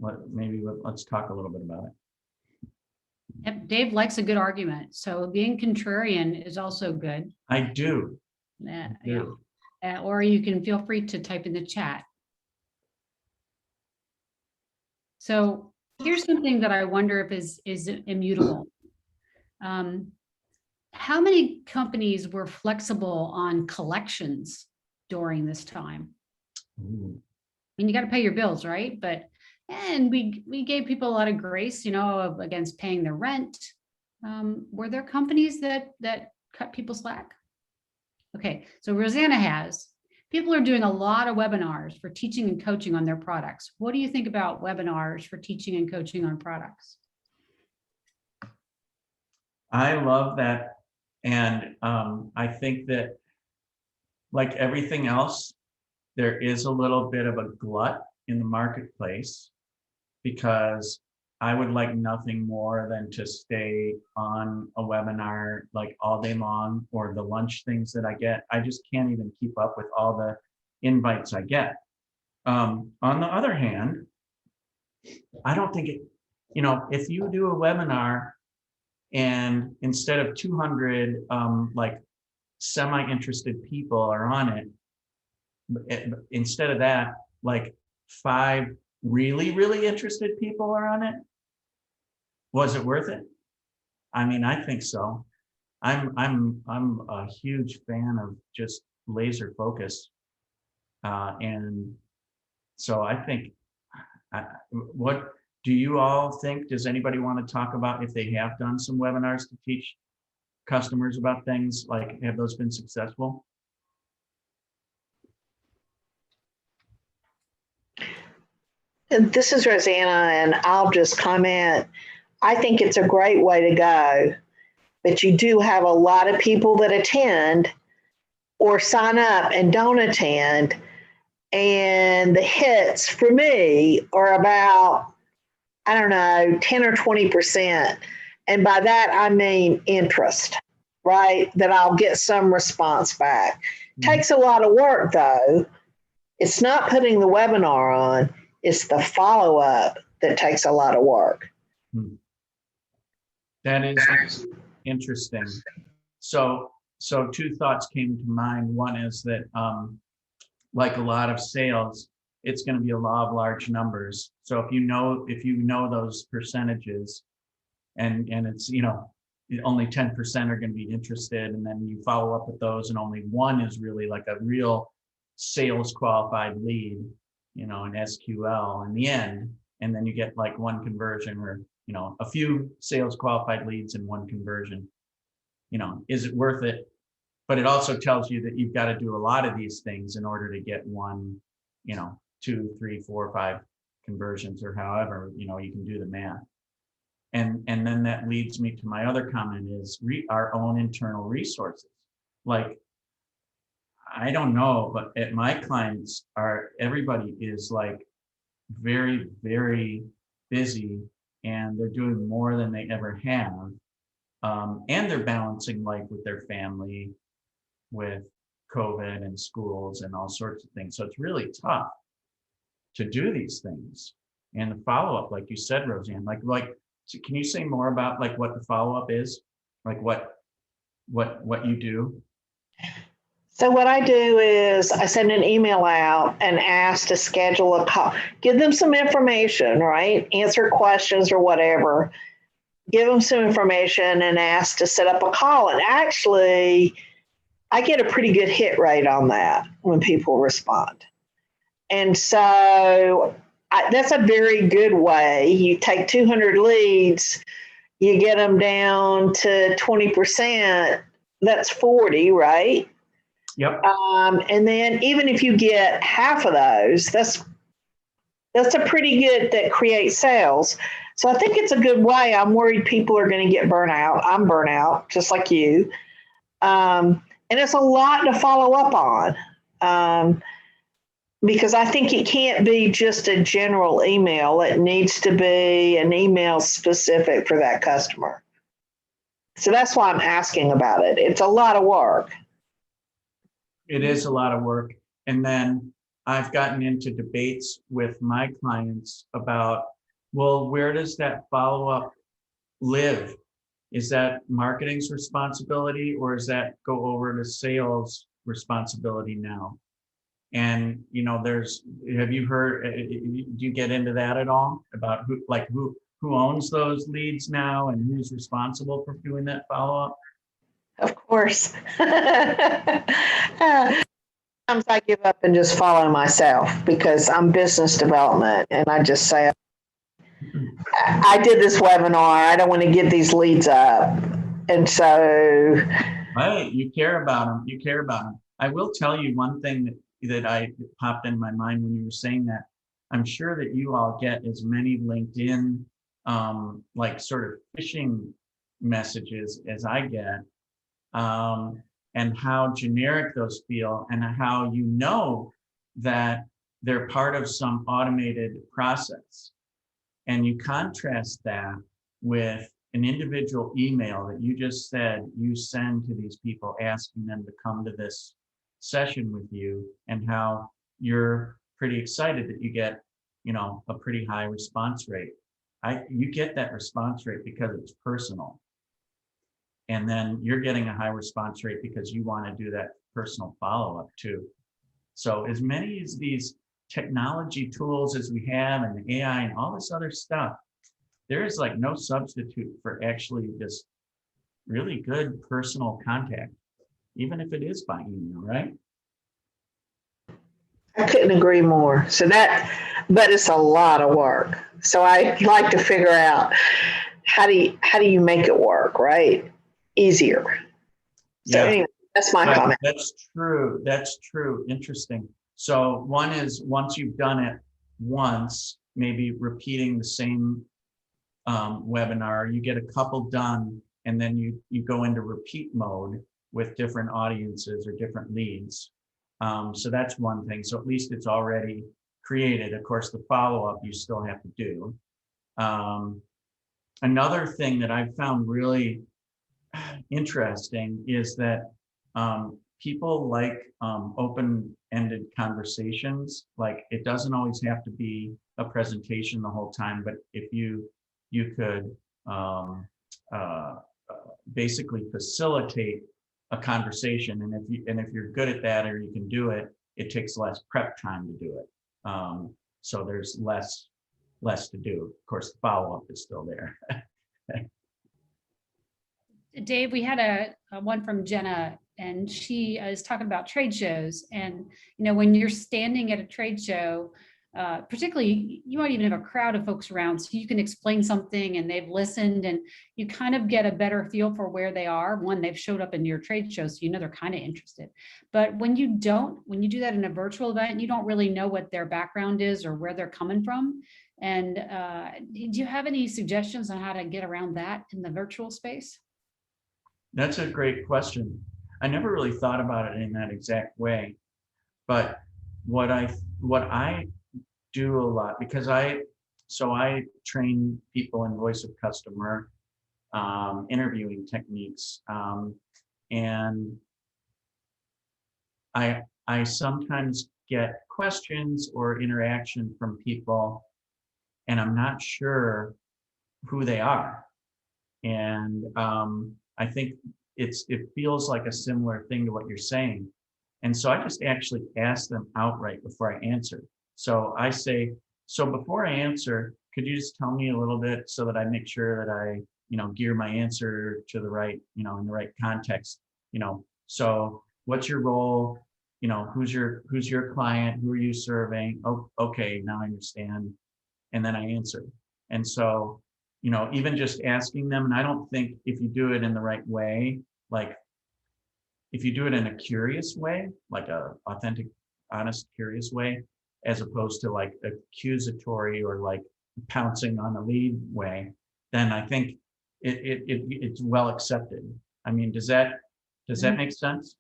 let's talk a little bit about it. Yep, Dave likes a good argument. So being contrarian is also good. I do. Yeah. Or you can feel free to type in the chat. So here's something that I wonder if is immutable. How many companies were flexible on collections during this time? Ooh. I mean, you got to pay your bills, right? And we gave people a lot of grace, against paying their rent. Were there companies that cut people slack? Okay, so Rosanna has. People are doing a lot of webinars for teaching and coaching on their products. What do you think about webinars for teaching and coaching on products? I love that. And I think that, like everything else, there is a little bit of a glut in the marketplace, because I would like nothing more than to stay on a webinar like all day long, or the lunch things that I get. I just can't even keep up with all the invites I get. On the other hand, I don't think it, if you do a webinar and instead of 200 semi-interested people are on it, instead of that, 5 really, really interested people are on it. Was it worth it? I mean, I think so. I'm a huge fan of just laser focus. And so I think, what do you all think? Does anybody want to talk about if they have done some webinars to teach customers about things? Have those been successful? This is Rosanna, and I'll just comment. I think it's a great way to go, but you do have a lot of people that attend or sign up and don't attend. And the hits for me are about, 10 or 20%. And by that, I mean interest, right? That I'll get some response back. Takes a lot of work though. It's not putting the webinar on, it's the follow-up that takes a lot of work. That is interesting. So two thoughts came to mind. One is that, like a lot of sales, it's going to be a law of large numbers. So if you know those percentages, and it's, only 10% are going to be interested, and then you follow up with those, and only one is really like a real sales qualified lead, an SQL in the end, and then you get like one conversion, or a few sales qualified leads and one conversion. Is it worth it? But it also tells you that you've got to do a lot of these things in order to get one, 2, 3, 4, 5 conversions, or however, you can do the math. And then that leads me to my other comment is our own internal resources. Like, I don't know, but at my clients everybody is like very, very busy, and they're doing more than they ever have. And they're balancing life with their family, with COVID and schools and all sorts of things. So it's really tough to do these things. And the follow-up, like you said, Roseanne, so can you say more about like what the follow-up is? Like what you do? So what I do is I send an email out and ask to schedule a call, give them some information, right? Answer questions or whatever, give them some information and ask to set up a call. And actually, I get a pretty good hit rate on that when people respond. And so that's a very good way. You take 200 leads, you get them down to 20%, that's 40, right? Yep. And then even if you get half of those, that's a pretty good, that creates sales. So I think it's a good way. I'm worried people are going to get burnout. I'm burnout, just like you. And it's a lot to follow up on, because I think it can't be just a general email. It needs to be an email specific for that customer. So that's why I'm asking about it. It's a lot of work. It is a lot of work. And then I've gotten into debates with my clients about, well, where does that follow-up live? Is that marketing's responsibility, or does that go over to sales responsibility now? And, have you heard, do you get into that at all about who owns those leads now and who's responsible for doing that follow-up? Of course. Sometimes I give up and just follow myself because I'm business development, and I just say, I did this webinar, I don't want to give these leads up. And so. Right, you care about them. I will tell you one thing that popped in my mind when you were saying that. I'm sure that you all get as many LinkedIn, like sort of phishing messages as I get. And how generic those feel, and how that they're part of some automated process. And you contrast that with an individual email that you just said you send to these people asking them to come to this session with you, and how you're pretty excited that you get, a pretty high response rate. You get that response rate because it's personal. And then you're getting a high response rate because you want to do that personal follow-up too. So as many as these technology tools as we have, and the AI and all this other stuff, there is like no substitute for actually this really good personal contact, even if it is by email, right? I couldn't agree more. But it's a lot of work. So I like to figure out how do you make it work, right? Easier. So anyway, that's my comment. That's true. Interesting. So one is, once you've done it once, maybe repeating the same webinar, you get a couple done, and then you go into repeat mode with different audiences or different leads. So that's one thing. So at least it's already created. Of course, the follow-up you still have to do. Another thing that I've found really interesting is that people like open-ended conversations. Like it doesn't always have to be a presentation the whole time, but if you could basically facilitate a conversation, and if you're good at that or you can do it, it takes less prep time to do it. So there's less to do. Of course, the follow-up is still there. Dave, we had a one from Jenna, and she is talking about trade shows. And, when you're standing at a trade show, particularly, you might even have a crowd of folks around, so you can explain something and they've listened, and you kind of get a better feel for where they are. One, they've showed up in your trade show, so they're kind of interested. But when you do that in a virtual event, you don't really know what their background is or where they're coming from. And do you have any suggestions on how to get around that in the virtual space? That's a great question. I never really thought about it in that exact way, but what I do a lot, because I train people in voice of customer interviewing techniques, and I sometimes get questions or interaction from people, and I'm not sure who they are, and I think it feels like a similar thing to what you're saying. And so I just actually ask them outright before I answer. So I say, so before I answer, could you just tell me a little bit so that I make sure that I, gear my answer to the right, in the right context, so what's your role? Who's your client? Who are you serving? Oh, okay, now I understand. And then I answer. And so, even just asking them, and I don't think if you do it in the right way, like if you do it in a curious way, like a authentic, honest, curious way, as opposed to like accusatory or like pouncing on a lead way, then I think it's well accepted. I mean, does that make sense?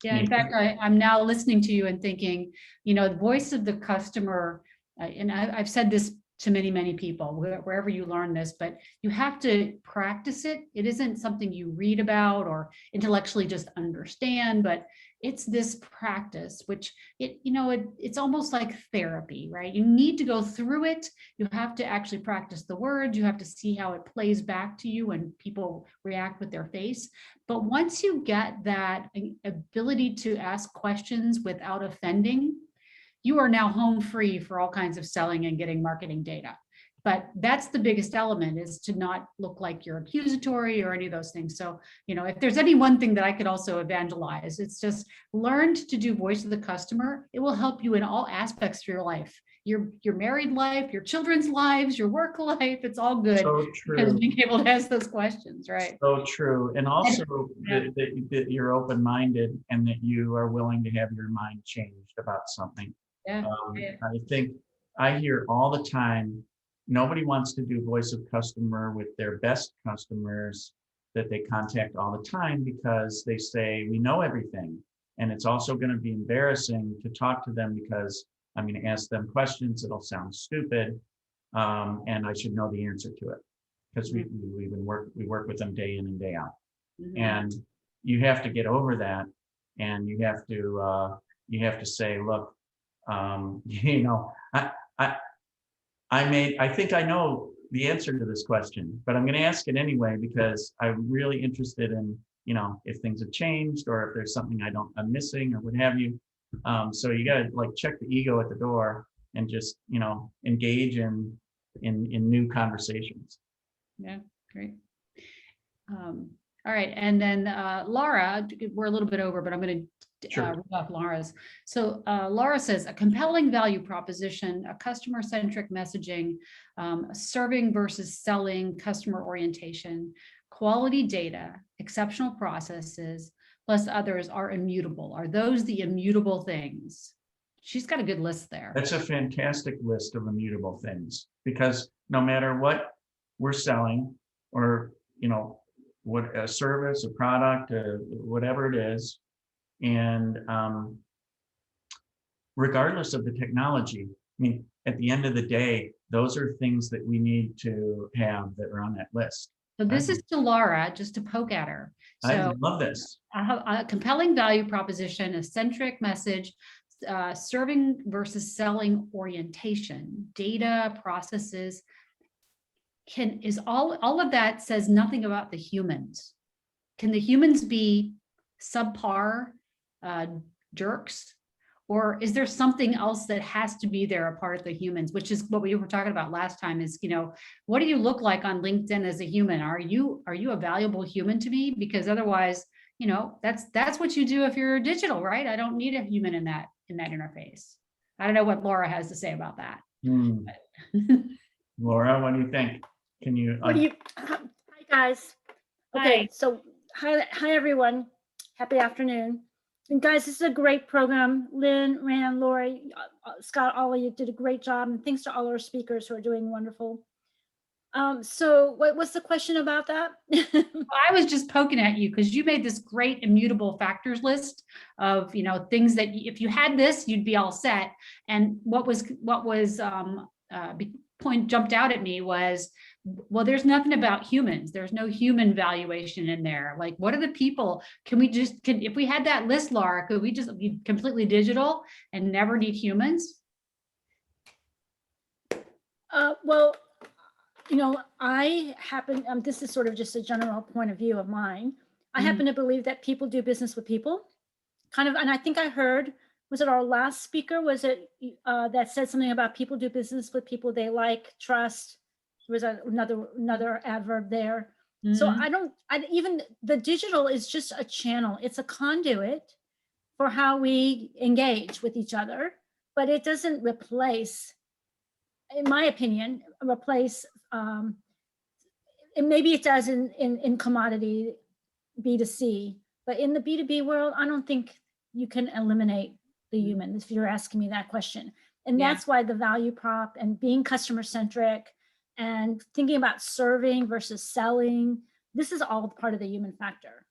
Yeah, in fact, I'm now listening to you and thinking, the voice of the customer, and I've said this to many, many people, wherever you learn this, but you have to practice it. It isn't something you read about or intellectually just understand, but it's this practice, which it's almost like therapy, right? You need to go through it. You have to actually practice the words. You have to see how it plays back to you when people react with their face. But once you get that ability to ask questions without offending, you are now home free for all kinds of selling and getting marketing data. But that's the biggest element, is to not look like you're accusatory or any of those things. So, if there's any one thing that I could also evangelize, it's just learn to do voice of the customer. It will help you in all aspects of your life, your married life, your children's lives, your work life. It's all good. So true. Because being able to ask those questions, right? So true. And also that you're open-minded and that you are willing to have your mind changed about something. Yeah. I think I hear all the time, nobody wants to do voice of customer with their best customers that they contact all the time, because they say, we know everything. And it's also going to be embarrassing to talk to them because I'm going to ask them questions that'll sound stupid. And I should know the answer to it, because we work with them day in and day out. Mm-hmm. And you have to get over that. And you have to say, look, I think I know the answer to this question, but I'm going to ask it anyway, because I'm really interested in, if things have changed or if there's something I'm missing or what have you. So you got to like check the ego at the door and just, engage in new conversations. Yeah, great. All right, and then Laura, we're a little bit over, but I'm going to read off Laura's. So Laura says, a compelling value proposition, a customer-centric messaging, serving versus selling, customer orientation, quality data, exceptional processes, plus others are immutable. Are those the immutable things? She's got a good list there. That's a fantastic list of immutable things, because no matter what we're selling, or, what a service, a product, whatever it is, and regardless of the technology, I mean, at the end of the day, those are things that we need to have that are on that list. So this is to Laura, just to poke at her. I So love this. a compelling value proposition, a centric message, serving versus selling orientation, data, processes, is all of that says nothing about the humans. Can the humans be subpar jerks? Or is there something else that has to be there a part of the humans, which is what we were talking about last time is, what do you look like on LinkedIn as a human? Are you a valuable human to me? Because otherwise, that's what you do if you're digital, right? I don't need a human in that interface. I don't know what Laura has to say about that. Laura, what do you think? Can you? Hi guys. Okay, so hi everyone. Happy afternoon. And guys, this is a great program. Lynn, Ran, Lori, Scott, all of you did a great job. And thanks to all our speakers who are doing wonderful. So what's the question about that? I was just poking at you because you made this great immutable factors list of, things that if you had this, you'd be all set. And what point jumped out at me was, well, there's nothing about humans. There's no human valuation in there. Like, what are the people? If we had that list, Laura, could we just be completely digital and never need humans? Well, I happen, this is sort of just a general point of view of mine. I happen to believe that people do business with people, and I think I heard, was it our last speaker? Was it that said something about people do business with people they like, trust? There was another adverb there. So even the digital is just a channel. It's a conduit for how we engage with each other, but it doesn't replace, in my opinion, and maybe it does in commodity B2C, but in the B2B world, I don't think you can eliminate the human, if you're asking me that question. And that's why the value prop and being customer centric and thinking about serving versus selling, this is all part of the human factor.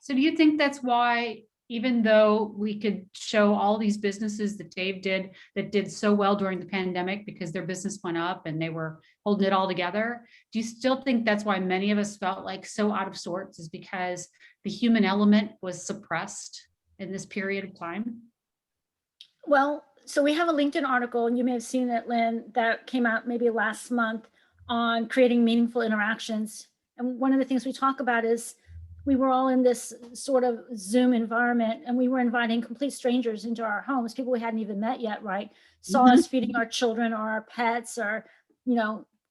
So do you think that's why, even though we could show all these businesses that Dave did that did so well during the pandemic because their business went up and they were holding it all together, do you still think that's why many of us felt like so out of sorts, is because the human element was suppressed in this period of time? Well, so we have a LinkedIn article, and you may have seen it, Lynn, that came out maybe last month on creating meaningful interactions. And one of the things we talk about is we were all in this sort of Zoom environment, and we were inviting complete strangers into our homes, people we hadn't even met yet, right? Saw us feeding our children or our pets or,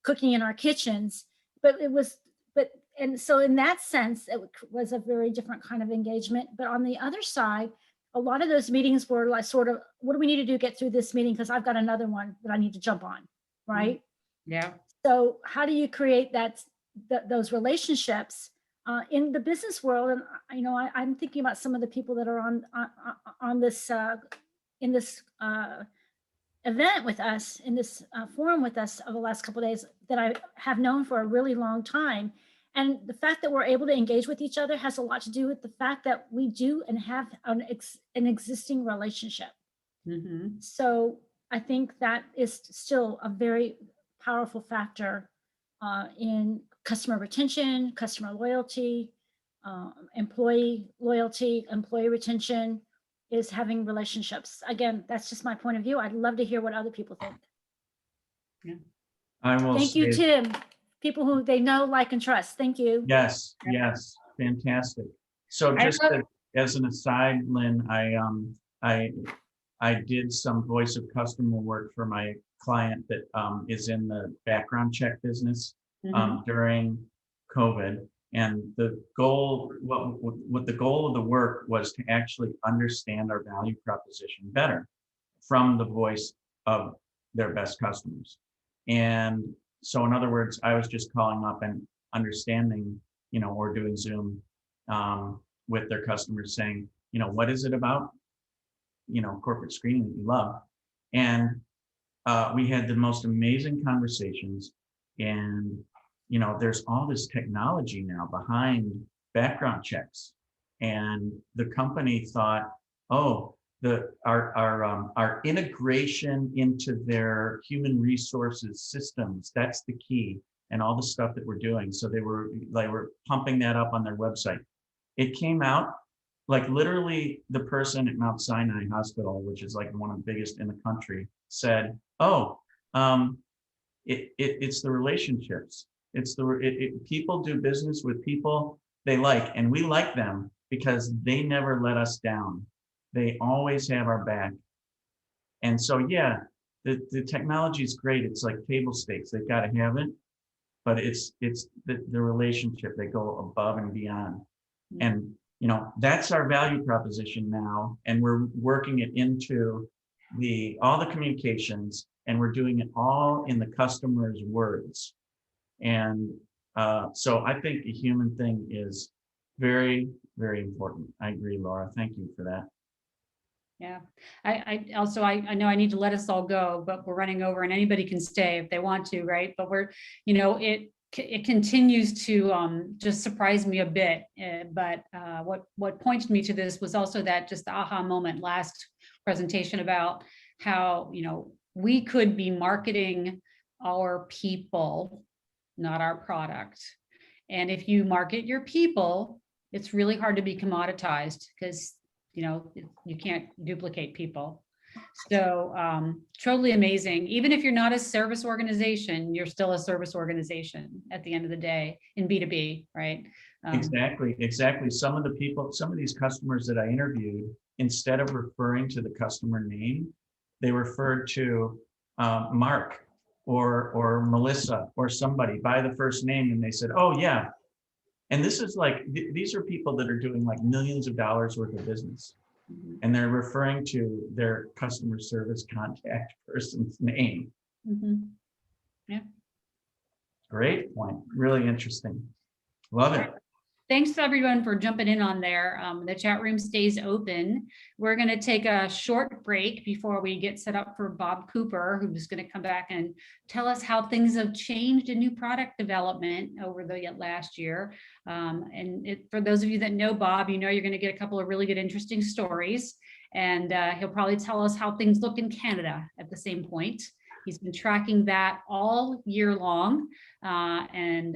cooking in our kitchens. And so in that sense, it was a very different kind of engagement. But on the other side, a lot of those meetings were like sort of, what do we need to do to get through this meeting? Because I've got another one that I need to jump on, right? Yeah. So how do you create those relationships in the business world? And I'm thinking about some of the people that are on this in this event with us, in this forum with us over the last couple of days, that I have known for a really long time. And the fact that we're able to engage with each other has a lot to do with the fact that we do and have an existing relationship. So I think that is still a very powerful factor in customer retention, customer loyalty, employee loyalty, employee retention, is having relationships. Again, that's just my point of view. I'd love to hear what other people think. Yeah. Thank you, Tim. People who they know, like, and trust. Thank you. Yes, fantastic. So just as an aside, Lynn, I did some voice of customer work for my client that is in the background check business during COVID. And the goal, what the goal of the work was to actually understand our value proposition better from the voice of their best customers. And so in other words, I was just calling up and understanding, or doing Zoom with their customers saying, what is it about, corporate screening that you love? And we had the most amazing conversations. And, there's all this technology now behind background checks. And the company thought, oh, our integration into their human resources systems, that's the key. and all the stuff that we're doing. So they were pumping that up on their website. It came out like literally the person at Mount Sinai Hospital, which is like one of the biggest in the country, said, "Oh, it's the relationships. It's people do business with people they like, and we like them because they never let us down. They always have our back." And so, yeah, the technology is great. It's like table stakes. They've got to have it, but it's the relationship. They go above and beyond. And, you know, that's our value proposition now. And we're working it into all the communications, and we're doing it all in the customer's words. And so I think the human thing is very, very important. I agree, Laura. Thank you for that. Yeah, I also, I know I need to let us all go, but we're running over, and anybody can stay if they want to, right? But we're, you know, it continues to just surprise me a bit. But what pointed me to this was also that just the aha moment last presentation about how, you know, we could be marketing our people, not our product. And if you market your people, it's really hard to be commoditized because, you know, you can't duplicate people. So totally amazing. Even if you're not a service organization, you're still a service organization at the end of the day in B2B, right? Exactly. Some of these customers that I interviewed, instead of referring to the customer name, they referred to Mark or Melissa or somebody by the first name, and they said, "Oh yeah." And this is like, these are people that are doing like millions of dollars worth of business. Mhm. And they're referring to their customer service contact person's name. Mhm. Yeah. Great point. Really interesting. Love it. Thanks to everyone for jumping in on there. The chat room stays open. We're going to take a short break before we get set up for Bob Cooper, who's going to come back and tell us how things have changed in new product development over the last year. For those of you that know Bob, you know you're going to get a couple of really good, interesting stories. And he'll probably tell us how things look in Canada at the same point. He's been tracking that all year long, and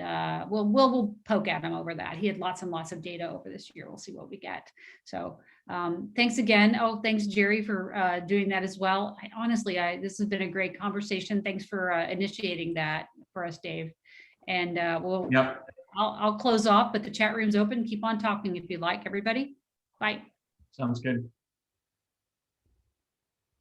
we'll poke at him over that. He had lots and lots of data over this year. We'll see what we get. So thanks again. Oh, thanks Jerry for doing that as well. Honestly, this has been a great conversation. Thanks for initiating that for us, Dave. And Yep. I'll close off, but the chat room's open. Keep on talking if you like, everybody. Bye. Sounds good.